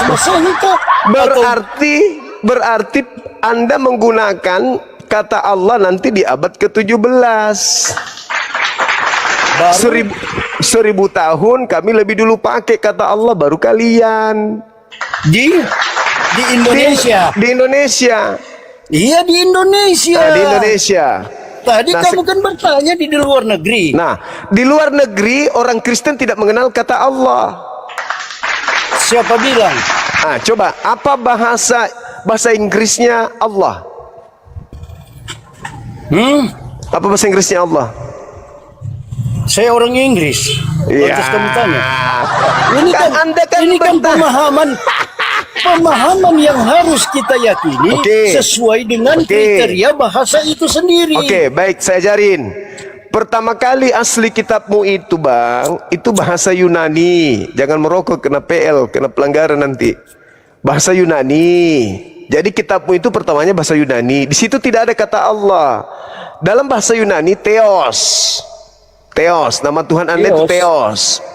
Speaker 9: Masehi kah?
Speaker 1: Berarti Anda menggunakan kata Allah nanti di abad ke-17. 1000 tahun kami lebih dulu pakai kata Allah baru kalian.
Speaker 9: Di Indonesia.
Speaker 1: Di Indonesia.
Speaker 9: Iya, di Indonesia.
Speaker 1: Di Indonesia.
Speaker 9: Tadi kamu kan bertanya di luar negeri.
Speaker 1: Nah, di luar negeri orang Kristen tidak mengenal kata Allah.
Speaker 9: Siapa bilang?
Speaker 1: Nah, coba apa bahasa Inggrisnya Allah? Apa bahasa Inggrisnya Allah?
Speaker 9: Saya orang Inggris. Lantas kamu tanya. Ini kan pemahaman yang harus kita yakini sesuai dengan kriteria bahasa itu sendiri.
Speaker 1: Oke, baik, saya ajarin. Pertama kali asli kitabmu itu, Bang, itu bahasa Yunani. Jangan merokok, kena PL, kena pelanggaran nanti. Bahasa Yunani. Jadi kitabmu itu pertamanya bahasa Yunani. Di situ tidak ada kata Allah. Dalam bahasa Yunani Theos. Theos, nama Tuhan Anda itu Theos.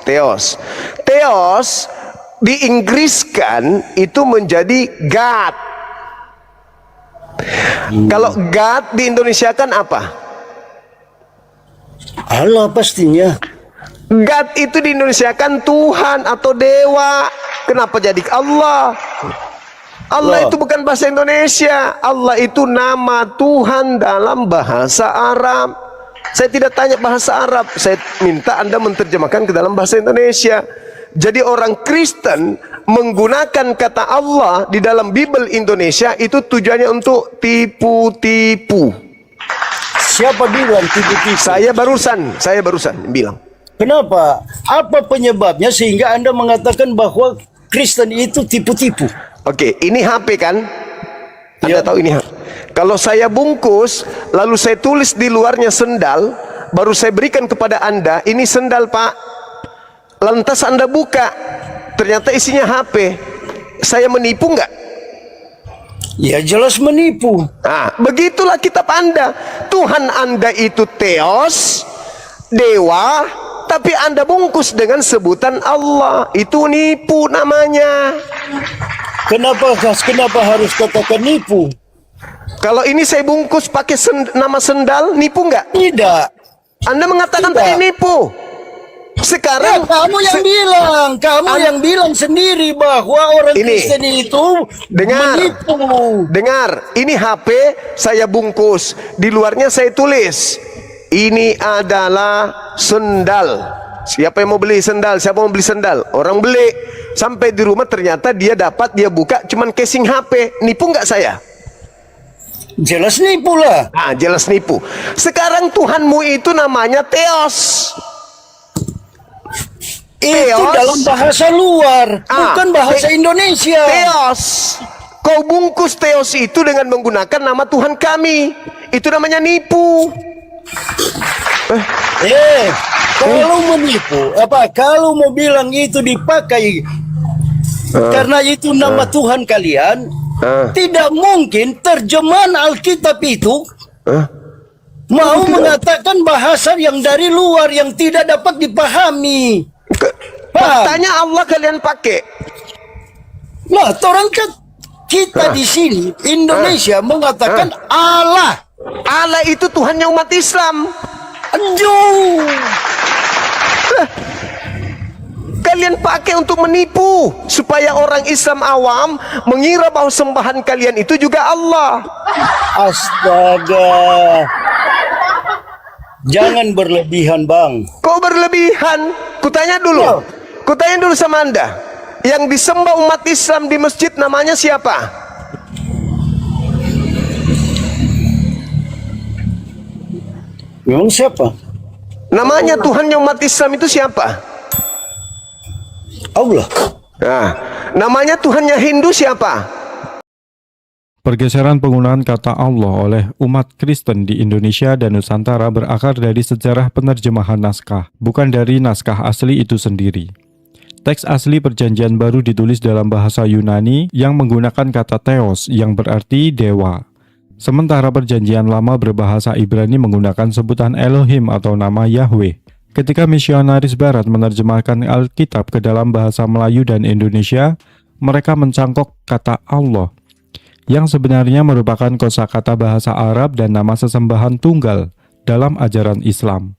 Speaker 1: Theos diinggriskan itu menjadi God. Kalau God diindonesiakan apa?
Speaker 9: Allah pastinya.
Speaker 1: God itu diindonesiakan Tuhan atau dewa. Kenapa jadi Allah? Allah itu bukan bahasa Indonesia. Allah itu nama Tuhan dalam bahasa Arab. Saya tidak tanya bahasa Arab. Saya minta Anda menerjemahkan ke dalam bahasa Indonesia. Jadi orang Kristen menggunakan kata Allah di dalam Bible Indonesia itu tujuannya untuk tipu-tipu.
Speaker 9: Siapa bilang tipu-tipu?
Speaker 1: Saya barusan bilang.
Speaker 9: Kenapa? Apa penyebabnya sehingga Anda mengatakan bahwa Kristen itu tipu-tipu?
Speaker 1: Oke, ini HP kan? Anda
Speaker 9: Ya.
Speaker 1: tahu ini HP. Kalau saya bungkus, lalu saya tulis di luarnya sendal, baru saya berikan kepada Anda, ini sendal Pak. Lantas Anda buka, ternyata isinya HP. Saya menipu nggak?
Speaker 9: Ya jelas menipu.
Speaker 1: Nah, begitulah kitab Anda. Tuhan Anda itu Theos, dewa, tapi Anda bungkus dengan sebutan Allah. Itu nipu namanya.
Speaker 9: Kenapa harus katakan nipu?
Speaker 1: Kalau ini saya bungkus pakai nama sendal, nipu nggak?
Speaker 9: Tidak.
Speaker 1: Anda mengatakan
Speaker 9: Tidak.
Speaker 1: tadi nipu. Sekarang
Speaker 9: Kamu yang bilang sendiri bahwa orang
Speaker 1: Ini.
Speaker 9: Kristen itu
Speaker 1: Dengar.
Speaker 9: menipu.
Speaker 1: Dengar, ini HP saya bungkus, di luarnya saya tulis, ini adalah sendal. Siapa yang mau beli sendal? Siapa mau beli sendal? Orang beli. Sampai di rumah ternyata dia buka cuman casing HP. Nipu nggak saya?
Speaker 9: Jelas nipu lah.
Speaker 1: Ah, jelas nipu. Sekarang Tuhanmu itu namanya Theos.
Speaker 9: Itu
Speaker 1: Theos.
Speaker 9: dalam bahasa luar, bukan bahasa Indonesia.
Speaker 1: Theos. Kau bungkus Theos itu dengan menggunakan nama Tuhan kami. Itu namanya nipu.
Speaker 9: Kalau menipu, kalau mau bilang itu dipakai karena itu nama Tuhan kalian, tidak mungkin terjemahan Alkitab itu mau mengatakan bahasa yang dari luar yang tidak dapat dipahami.
Speaker 1: Faktanya Allah kalian pakai.
Speaker 9: Nah, orang kita di sini Indonesia mengatakan Allah.
Speaker 1: Allah itu Tuhannya umat Islam.
Speaker 9: Aduh.
Speaker 1: Kalian pakai untuk menipu supaya orang Islam awam mengira bahwa sembahan kalian itu juga Allah.
Speaker 9: Astaga. Jangan berlebihan, Bang.
Speaker 1: Kok berlebihan? Kutanya dulu sama Anda. Yang disembah umat Islam di masjid namanya siapa?
Speaker 9: Memang siapa?
Speaker 1: Namanya Tuhannya umat Islam itu siapa?
Speaker 9: Allah.
Speaker 1: Nah, namanya Tuhannya Hindu siapa?
Speaker 4: Pergeseran penggunaan kata Allah oleh umat Kristen di Indonesia dan Nusantara berakar dari sejarah penerjemahan naskah, bukan dari naskah asli itu sendiri. Teks asli Perjanjian Baru ditulis dalam bahasa Yunani yang menggunakan kata Theos yang berarti dewa. Sementara Perjanjian Lama berbahasa Ibrani menggunakan sebutan Elohim atau nama Yahweh. Ketika misionaris Barat menerjemahkan Alkitab ke dalam bahasa Melayu dan Indonesia, mereka mencangkok kata Allah, yang sebenarnya merupakan kosakata bahasa Arab dan nama sesembahan tunggal dalam ajaran Islam.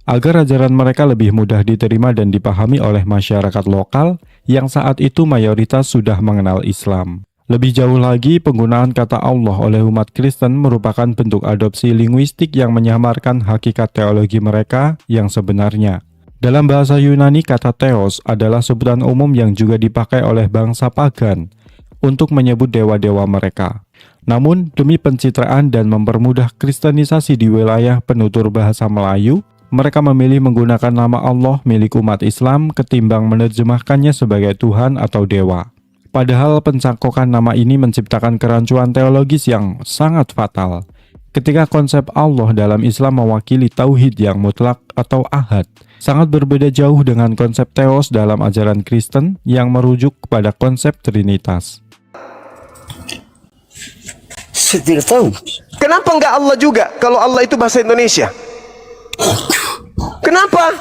Speaker 4: Agar ajaran mereka lebih mudah diterima dan dipahami oleh masyarakat lokal yang saat itu mayoritas sudah mengenal Islam. Lebih jauh lagi, penggunaan kata Allah oleh umat Kristen merupakan bentuk adopsi linguistik yang menyamarkan hakikat teologi mereka yang sebenarnya. Dalam bahasa Yunani, kata Theos adalah sebutan umum yang juga dipakai oleh bangsa pagan untuk menyebut dewa-dewa mereka. Namun, demi pencitraan dan mempermudah kristenisasi di wilayah penutur bahasa Melayu, mereka memilih menggunakan nama Allah milik umat Islam ketimbang menerjemahkannya sebagai Tuhan atau Dewa. Padahal pencangkokan nama ini menciptakan kerancuan teologis yang sangat fatal. Ketika konsep Allah dalam Islam mewakili tauhid yang mutlak atau ahad, sangat berbeda jauh dengan konsep Theos dalam ajaran Kristen yang merujuk kepada konsep Trinitas.
Speaker 9: Saya tidak tahu.
Speaker 1: Kenapa enggak Allah juga kalau Allah itu bahasa Indonesia? Kenapa?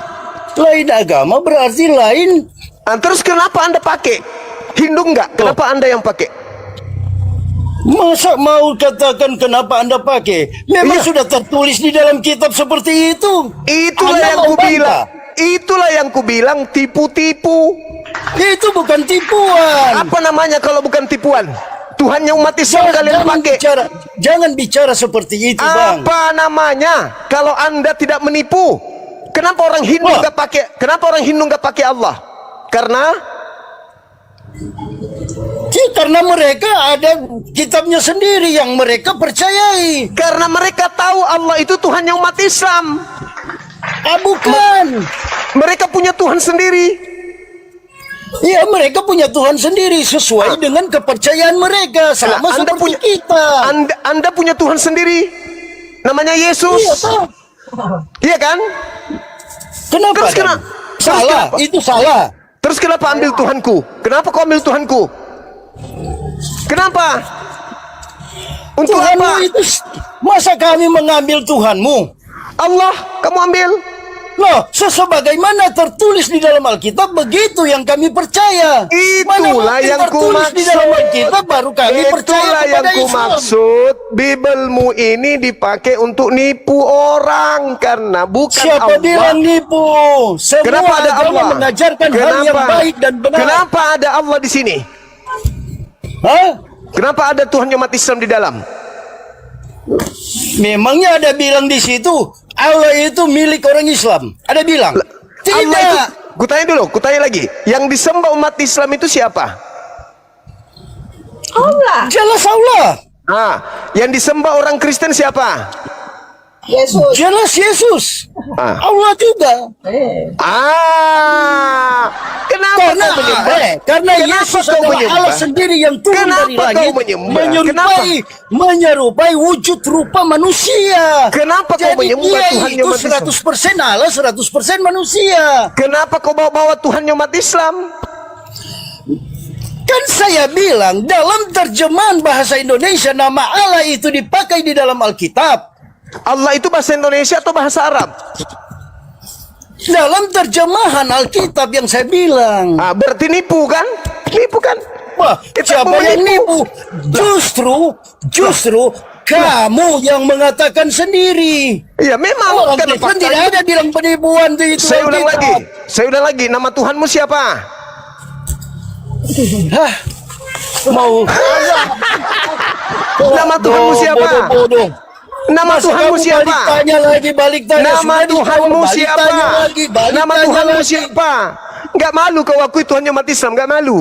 Speaker 9: Lain agama berarti lain.
Speaker 1: Terus kenapa Anda pakai? Hindu enggak? Kenapa Anda yang pakai?
Speaker 9: Masa mau katakan kenapa Anda pakai? Memang sudah tertulis di dalam kitab seperti itu.
Speaker 1: Itulah
Speaker 9: Anda
Speaker 1: yang
Speaker 9: mau
Speaker 1: kubilang.
Speaker 9: bantah?
Speaker 1: Itulah yang kubilang tipu-tipu.
Speaker 9: Itu bukan tipuan.
Speaker 1: Apa namanya kalau bukan tipuan? Tuhannya umat Islam kalian pakai.
Speaker 9: Jangan bicara seperti itu, Bang.
Speaker 1: Apa namanya kalau Anda tidak menipu? Kenapa orang Hindu nggak pakai? Kenapa orang Hindu nggak pakai Allah?
Speaker 9: Karena mereka ada kitabnya sendiri yang mereka percayai.
Speaker 1: Karena mereka tahu Allah itu Tuhannya umat Islam.
Speaker 9: Bukan.
Speaker 1: Mereka punya Tuhan sendiri.
Speaker 9: Ya, mereka punya Tuhan sendiri sesuai dengan kepercayaan mereka, sama
Speaker 1: Anda
Speaker 9: seperti
Speaker 1: punya
Speaker 9: kita.
Speaker 1: Anda punya Tuhan sendiri. Namanya Yesus.
Speaker 9: Iya, toh.
Speaker 1: Iya kan?
Speaker 9: Kenapa?
Speaker 1: Terus
Speaker 9: Dan? Salah, itu salah.
Speaker 1: Terus kenapa ambil Tuhanku? Kenapa kau ambil Tuhanku? Kenapa? Untuk
Speaker 9: Tuhanmu
Speaker 1: apa?
Speaker 9: itu, masa kami mengambil Tuhanmu?
Speaker 1: Allah, kamu ambil.
Speaker 9: Loh, sebagaimana tertulis di dalam Alkitab, begitu yang kami percaya. Mana
Speaker 1: Itulah
Speaker 9: mungkin
Speaker 1: yang
Speaker 9: tertulis di dalam
Speaker 1: kumaksud.
Speaker 9: Alkitab baru kami percaya
Speaker 1: Itulah yang
Speaker 9: kepada Islam.
Speaker 1: kumaksud. Bibelmu ini dipakai untuk nipu orang karena bukan
Speaker 9: Siapa
Speaker 1: Allah.
Speaker 9: bilang nipu? Semua
Speaker 1: Kenapa ada
Speaker 9: agama
Speaker 1: Allah?
Speaker 9: mengajarkan hal yang baik dan benar.
Speaker 1: Kenapa ada Allah di sini?
Speaker 9: Hah?
Speaker 1: Kenapa ada Tuhan umat Islam di dalam?
Speaker 9: Memangnya ada bilang di situ Allah itu milik orang Islam? Ada bilang?
Speaker 1: Allah itu,
Speaker 9: Tidak.
Speaker 1: kutanya lagi. Yang disembah umat Islam itu siapa?
Speaker 10: Allah.
Speaker 9: Jelas Allah.
Speaker 1: Ah, yang disembah orang Kristen siapa?
Speaker 10: Yesus.
Speaker 9: Jelas Yesus.
Speaker 1: Ah.
Speaker 9: Allah juga.
Speaker 1: Kenapa kau menyembah?
Speaker 9: Karena
Speaker 1: Kenapa
Speaker 9: Yesus
Speaker 1: kau
Speaker 9: adalah
Speaker 1: menyembah?
Speaker 9: Allah sendiri yang turun dari
Speaker 1: Kenapa kau
Speaker 9: langit
Speaker 1: menyembah?
Speaker 9: menyerupai wujud rupa manusia.
Speaker 1: Kenapa kau
Speaker 9: Jadi
Speaker 1: menyembah
Speaker 9: dia
Speaker 1: Tuhan
Speaker 9: itu
Speaker 1: umat Islam?
Speaker 9: 100% Allah, 100% manusia.
Speaker 1: Kenapa kau bawa Tuhan umat Islam?
Speaker 9: Kan saya bilang dalam terjemahan bahasa Indonesia nama Allah itu dipakai di dalam Alkitab.
Speaker 1: Allah itu bahasa Indonesia atau bahasa Arab?
Speaker 9: Dalam terjemahan Alkitab yang saya bilang.
Speaker 1: Berarti nipu kan? Nipu kan?
Speaker 9: Wah,
Speaker 1: Kita
Speaker 9: siapa
Speaker 1: mau
Speaker 9: yang
Speaker 1: nipu?
Speaker 9: nipu? Justru kamu yang mengatakan sendiri.
Speaker 1: Iya memang.
Speaker 9: Orang
Speaker 1: Kan
Speaker 9: Kristen
Speaker 1: fakta
Speaker 9: tidak
Speaker 1: itu.
Speaker 9: ada bilang penipuan itu.
Speaker 1: Saya ulang
Speaker 9: Alkitab.
Speaker 1: lagi. Saya ulang lagi. Nama Tuhanmu siapa?
Speaker 9: Hah? Mau
Speaker 1: Nama Tuhanmu siapa?
Speaker 9: bodoh.
Speaker 1: Nama
Speaker 9: Masa
Speaker 1: Tuhanmu
Speaker 9: kamu
Speaker 1: siapa?
Speaker 9: Balik tanya.
Speaker 1: Nama
Speaker 9: Sudah
Speaker 1: Tuhanmu
Speaker 9: dijawab,
Speaker 1: siapa?
Speaker 9: balik tanya lagi, balik
Speaker 1: Nama
Speaker 9: tanya
Speaker 1: Tuhanmu
Speaker 9: lagi.
Speaker 1: siapa? Enggak malu kau akui Tuhan umat Islam? Enggak malu?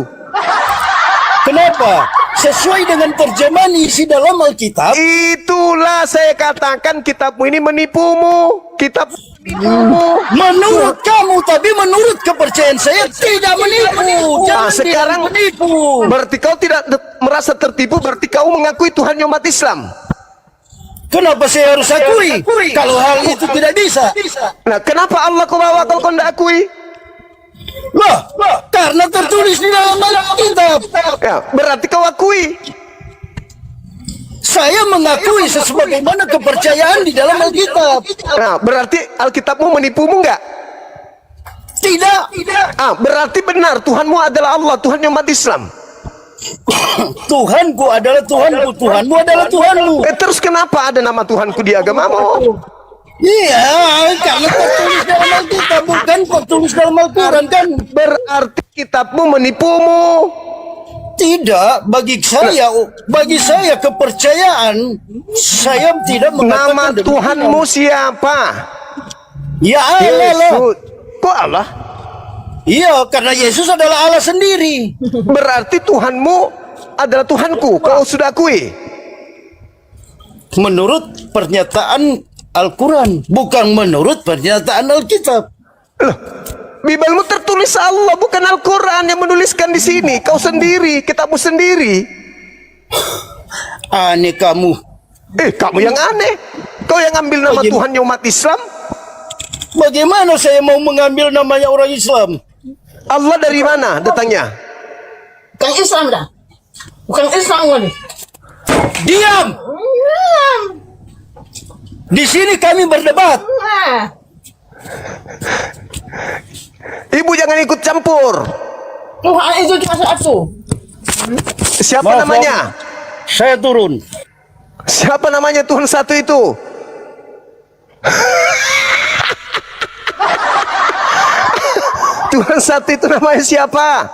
Speaker 9: Kenapa? Sesuai dengan terjemahan isi dalam Alkitab.
Speaker 1: Itulah saya katakan kitabmu ini menipumu. Kitab menipumu.
Speaker 9: Menurut kamu, tapi menurut kepercayaan saya tidak menipu. Jangan
Speaker 1: Sekarang
Speaker 9: bilang menipu.
Speaker 1: berarti kau tidak merasa tertipu. Berarti kau mengakui Tuhan umat Islam.
Speaker 9: Kenapa saya harus akui? Kalau hal itu tidak bisa.
Speaker 1: Nah, kenapa Allah kau bawa kalau kau tidak akui?
Speaker 9: Loh, karena tertulis di dalam Alkitab.
Speaker 1: Ya, berarti kau akui.
Speaker 9: Saya mengakui sebagaimana kepercayaan di dalam Alkitab.
Speaker 1: Nah, berarti Alkitabmu menipumu enggak?
Speaker 9: Tidak.
Speaker 1: Berarti benar Tuhanmu adalah Allah, Tuhan umat Islam.
Speaker 9: Tuhanku adalah Tuhanku, Tuhanmu adalah Tuhanmu.
Speaker 1: Terus kenapa ada nama Tuhanku di agamamu?
Speaker 9: Iya, karena tertulis dalam Alkitab, bukan tertulis dalam Al-Quran kan?
Speaker 1: Berarti kitabmu menipumu.
Speaker 9: Tidak, bagi saya kepercayaan, saya tidak mengatakan
Speaker 1: Nama
Speaker 9: demikian.
Speaker 1: Tuhanmu siapa?
Speaker 9: Ya Allah lah.
Speaker 1: Yesus. Kok Allah?
Speaker 9: Iya, karena Yesus adalah Allah sendiri.
Speaker 1: Berarti Tuhanmu adalah Tuhanku. Kau sudah akui?
Speaker 9: Menurut pernyataan Al-Quran, bukan menurut pernyataan Alkitab.
Speaker 1: Loh, Bibelmu tertulis Allah, bukan Al-Quran yang menuliskan di sini. Kau sendiri, kitabmu sendiri.
Speaker 9: Aneh kamu.
Speaker 1: Kamu yang aneh. Kau yang ambil nama Tuhan umat Islam.
Speaker 9: Bagaimana saya mau mengambil namanya orang Islam?
Speaker 1: Allah dari mana datangnya?
Speaker 10: Bukan Islam dah. Bukan Islam lagi.
Speaker 9: Diam! Di sini kami berdebat.
Speaker 1: Ibu jangan ikut campur.
Speaker 10: Tuhan itu cuma satu.
Speaker 1: Siapa
Speaker 9: Maaf,
Speaker 1: namanya?
Speaker 9: Saya turun.
Speaker 1: Siapa namanya Tuhan satu itu? Tuhan satu itu namanya siapa?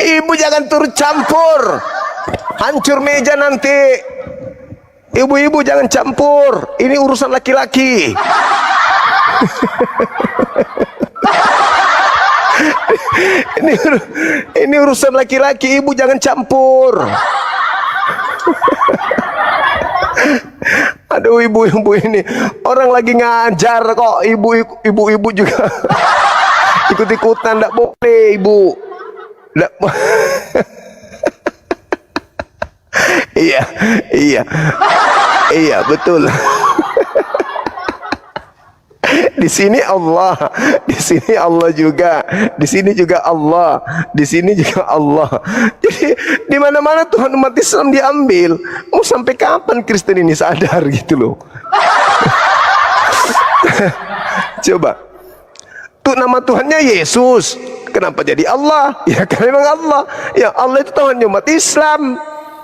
Speaker 1: Ibu jangan turut campur. Hancur meja nanti. Ibu-ibu jangan campur. Ini urusan laki-laki. ini urusan laki-laki. Ibu jangan campur. Aduh, ibu-ibu ini orang lagi ngajar kok, ibu-ibu juga ikut-ikutan. Nggak boleh ibu, nggak iya betul. Di sini Allah juga, di sini juga Allah, di sini juga Allah. Jadi di mana-mana Tuhan umat Islam diambil. Mau sampai kapan Kristen ini sadar gitu loh? Coba, tuh nama Tuhannya Yesus, kenapa jadi Allah? Ya kan memang Allah. Ya Allah itu Tuhan umat Islam.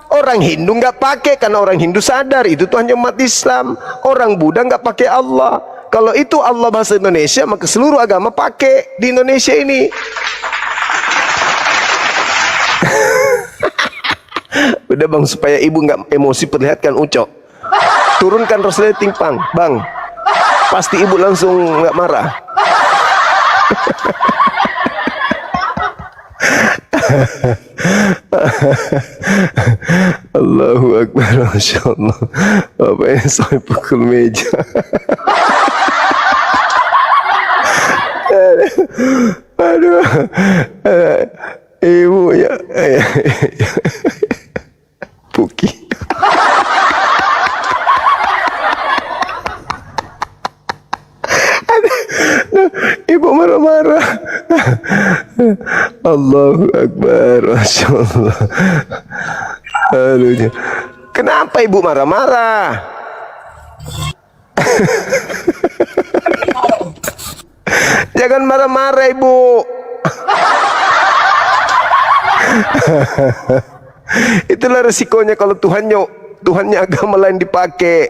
Speaker 1: Orang Hindu nggak pakai karena orang Hindu sadar itu Tuhan umat Islam. Orang Buddha nggak pakai Allah. Kalau itu Allah bahasa Indonesia, maka seluruh agama pakai di Indonesia ini. Udah bang, supaya ibu nggak emosi, perlihatkan Ucok. Turunkan resleting pang, bang. Pasti ibu langsung nggak marah. Allahu Akbar, Masya Allah. Bapak ini sampai pukul meja. Aduh, ibu ya, Puki. Ibu marah-marah. Allahu Akbar, Masya Allah. Aduh, kenapa ibu marah-marah? Jangan marah-marah ibu. Itulah resikonya kalau Tuhannya agama lain dipakai.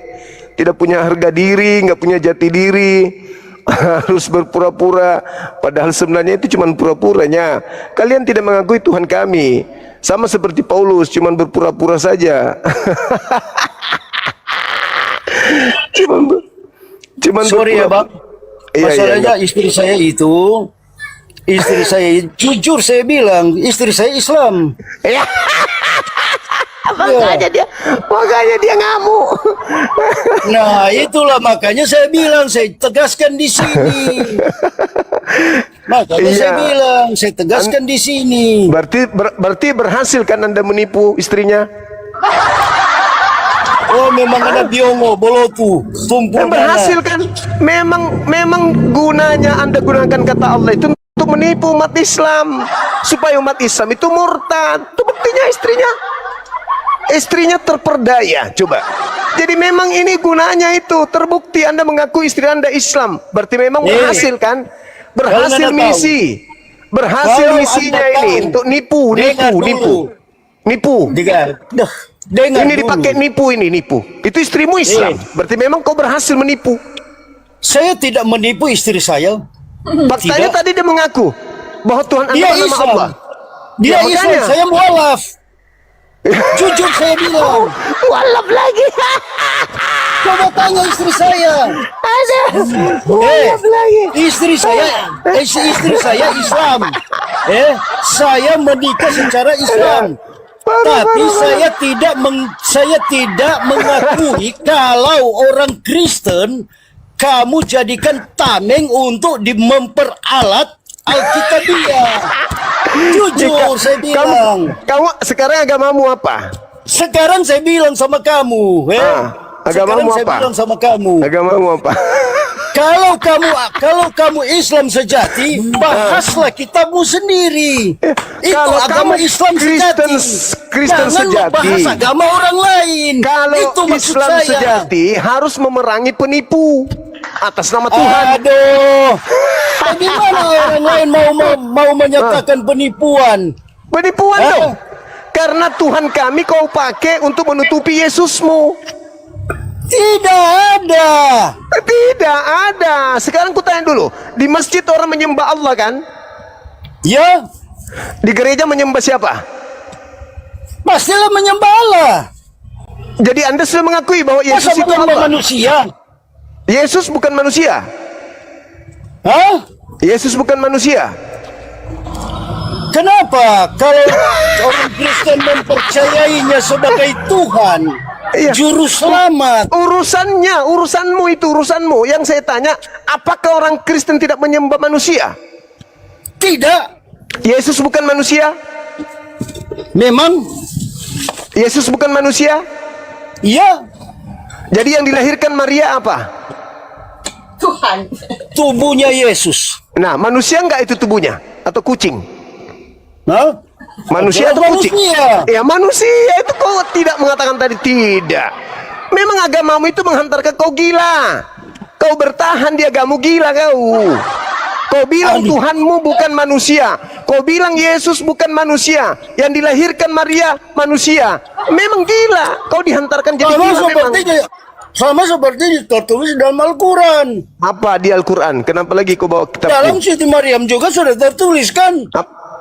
Speaker 1: Tidak punya harga diri, nggak punya jati diri. Harus berpura-pura, padahal sebenarnya itu cuma pura-puranya. Kalian tidak mengakui Tuhan kami, sama seperti Paulus, cuma berpura-pura saja. cuman
Speaker 9: Sorry ya bang, masalahnya
Speaker 1: iya.
Speaker 9: istri saya jujur saya bilang istri saya Islam.
Speaker 1: Makanya dia ngamuk.
Speaker 9: Nah itulah makanya saya bilang, saya tegaskan di sini. Makanya saya bilang, saya tegaskan di sini.
Speaker 1: Berarti berhasil kan Anda menipu istrinya?
Speaker 9: Oh memang ada biongo, bolotu, tumpul
Speaker 1: Berhasil kan? Memang gunanya Anda gunakan kata Allah itu untuk menipu umat Islam, supaya umat Islam itu murtad. Itu buktinya istrinya terperdaya. Coba. Jadi memang ini gunanya itu, terbukti Anda mengaku istri Anda Islam, berarti memang berhasil kan? Berhasil misi. Berhasil misinya ini untuk nipu. Ini dipakai nipu. Itu istrimu Islam, berarti memang kau berhasil menipu.
Speaker 9: Saya tidak menipu istri saya.
Speaker 1: Faktanya tadi dia mengaku bahwa Tuhan
Speaker 9: Dia
Speaker 1: adalah nama
Speaker 9: Islam.
Speaker 1: Allah.
Speaker 9: Dia Islam, saya mualaf. Jujur saya bilang.
Speaker 1: Mualaf lagi.
Speaker 9: Coba tanya istri saya.
Speaker 1: Mualaf lagi.
Speaker 9: Istri saya Islam. Saya menikah secara Islam. Tapi saya tidak mengakui kalau orang Kristen kamu jadikan tameng untuk memperalat Alkitabiah. Jujur saya bilang.
Speaker 1: Kamu sekarang agamamu apa?
Speaker 9: Sekarang saya bilang sama kamu,
Speaker 1: agamamu apa? Agamamu apa?
Speaker 9: Kalau kamu Islam sejati, bahaslah kitabmu sendiri. Itu
Speaker 1: Kalau
Speaker 9: agama
Speaker 1: kamu
Speaker 9: Islam sejati.
Speaker 1: Kristen
Speaker 9: Jangan
Speaker 1: sejati.
Speaker 9: bahas agama orang lain.
Speaker 1: Kalau
Speaker 9: Itu maksud
Speaker 1: Islam
Speaker 9: saya.
Speaker 1: sejati harus memerangi penipu atas nama Tuhan.
Speaker 9: Aduh, bagaimana orang lain mau menyatakan penipuan?
Speaker 1: Penipuan dong. Karena Tuhan kami kau pakai untuk menutupi Yesusmu.
Speaker 9: Tidak ada.
Speaker 1: Tidak ada. Sekarang ku tanya dulu, di masjid orang menyembah Allah kan?
Speaker 9: Ya,
Speaker 1: Di gereja menyembah siapa?
Speaker 9: pastilah menyembah Allah.
Speaker 1: Jadi Anda sudah mengakui bahwa Yesus
Speaker 9: Masa
Speaker 1: itu
Speaker 9: menyembah
Speaker 1: Allah.
Speaker 9: manusia?
Speaker 1: Yesus bukan manusia.
Speaker 9: Hah?
Speaker 1: Yesus bukan manusia.
Speaker 9: Kenapa kalau orang Kristen mempercayainya sebagai Tuhan,
Speaker 1: Iya.
Speaker 9: juru selamat?
Speaker 1: Urusanmu itu urusanmu. Yang saya tanya, apakah orang Kristen tidak menyembah manusia?
Speaker 9: Tidak.
Speaker 1: Yesus bukan manusia?
Speaker 9: Memang
Speaker 1: Yesus bukan manusia?
Speaker 9: iya,
Speaker 1: Jadi yang dilahirkan Maria apa?
Speaker 10: Tuhan.
Speaker 9: tubuhnya Yesus.
Speaker 1: Nah, manusia enggak itu tubuhnya? Atau kucing?
Speaker 9: Hah?
Speaker 1: Manusia atau kucing?
Speaker 9: Manusia.
Speaker 1: Ya manusia itu kau tidak mengatakan tadi tidak. Memang agamamu itu menghantarkan kau gila. Kau bertahan di agamamu gila kau. Kau bilang Tuhanmu bukan manusia. Kau bilang Yesus bukan manusia. Yang dilahirkan Maria manusia. Memang gila. Kau dihantarkan jadi gila memang.
Speaker 9: Sama seperti tertulis dalam Al-Quran.
Speaker 1: Apa di Al-Quran? Kenapa lagi kau bawa kitab
Speaker 9: Dalam
Speaker 1: ini?
Speaker 9: Siti Maryam juga sudah tertulis kan?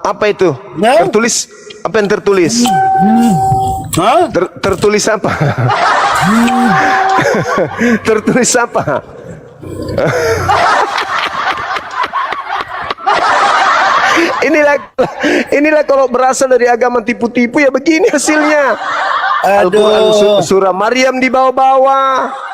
Speaker 1: Apa itu?
Speaker 9: Nah?
Speaker 1: Tertulis? Apa yang tertulis?
Speaker 9: Hah?
Speaker 1: Tertulis apa? Tertulis apa? Inilah kalau berasal dari agama tipu-tipu ya begini hasilnya. Al-Quran surah Maryam dibawa-bawa.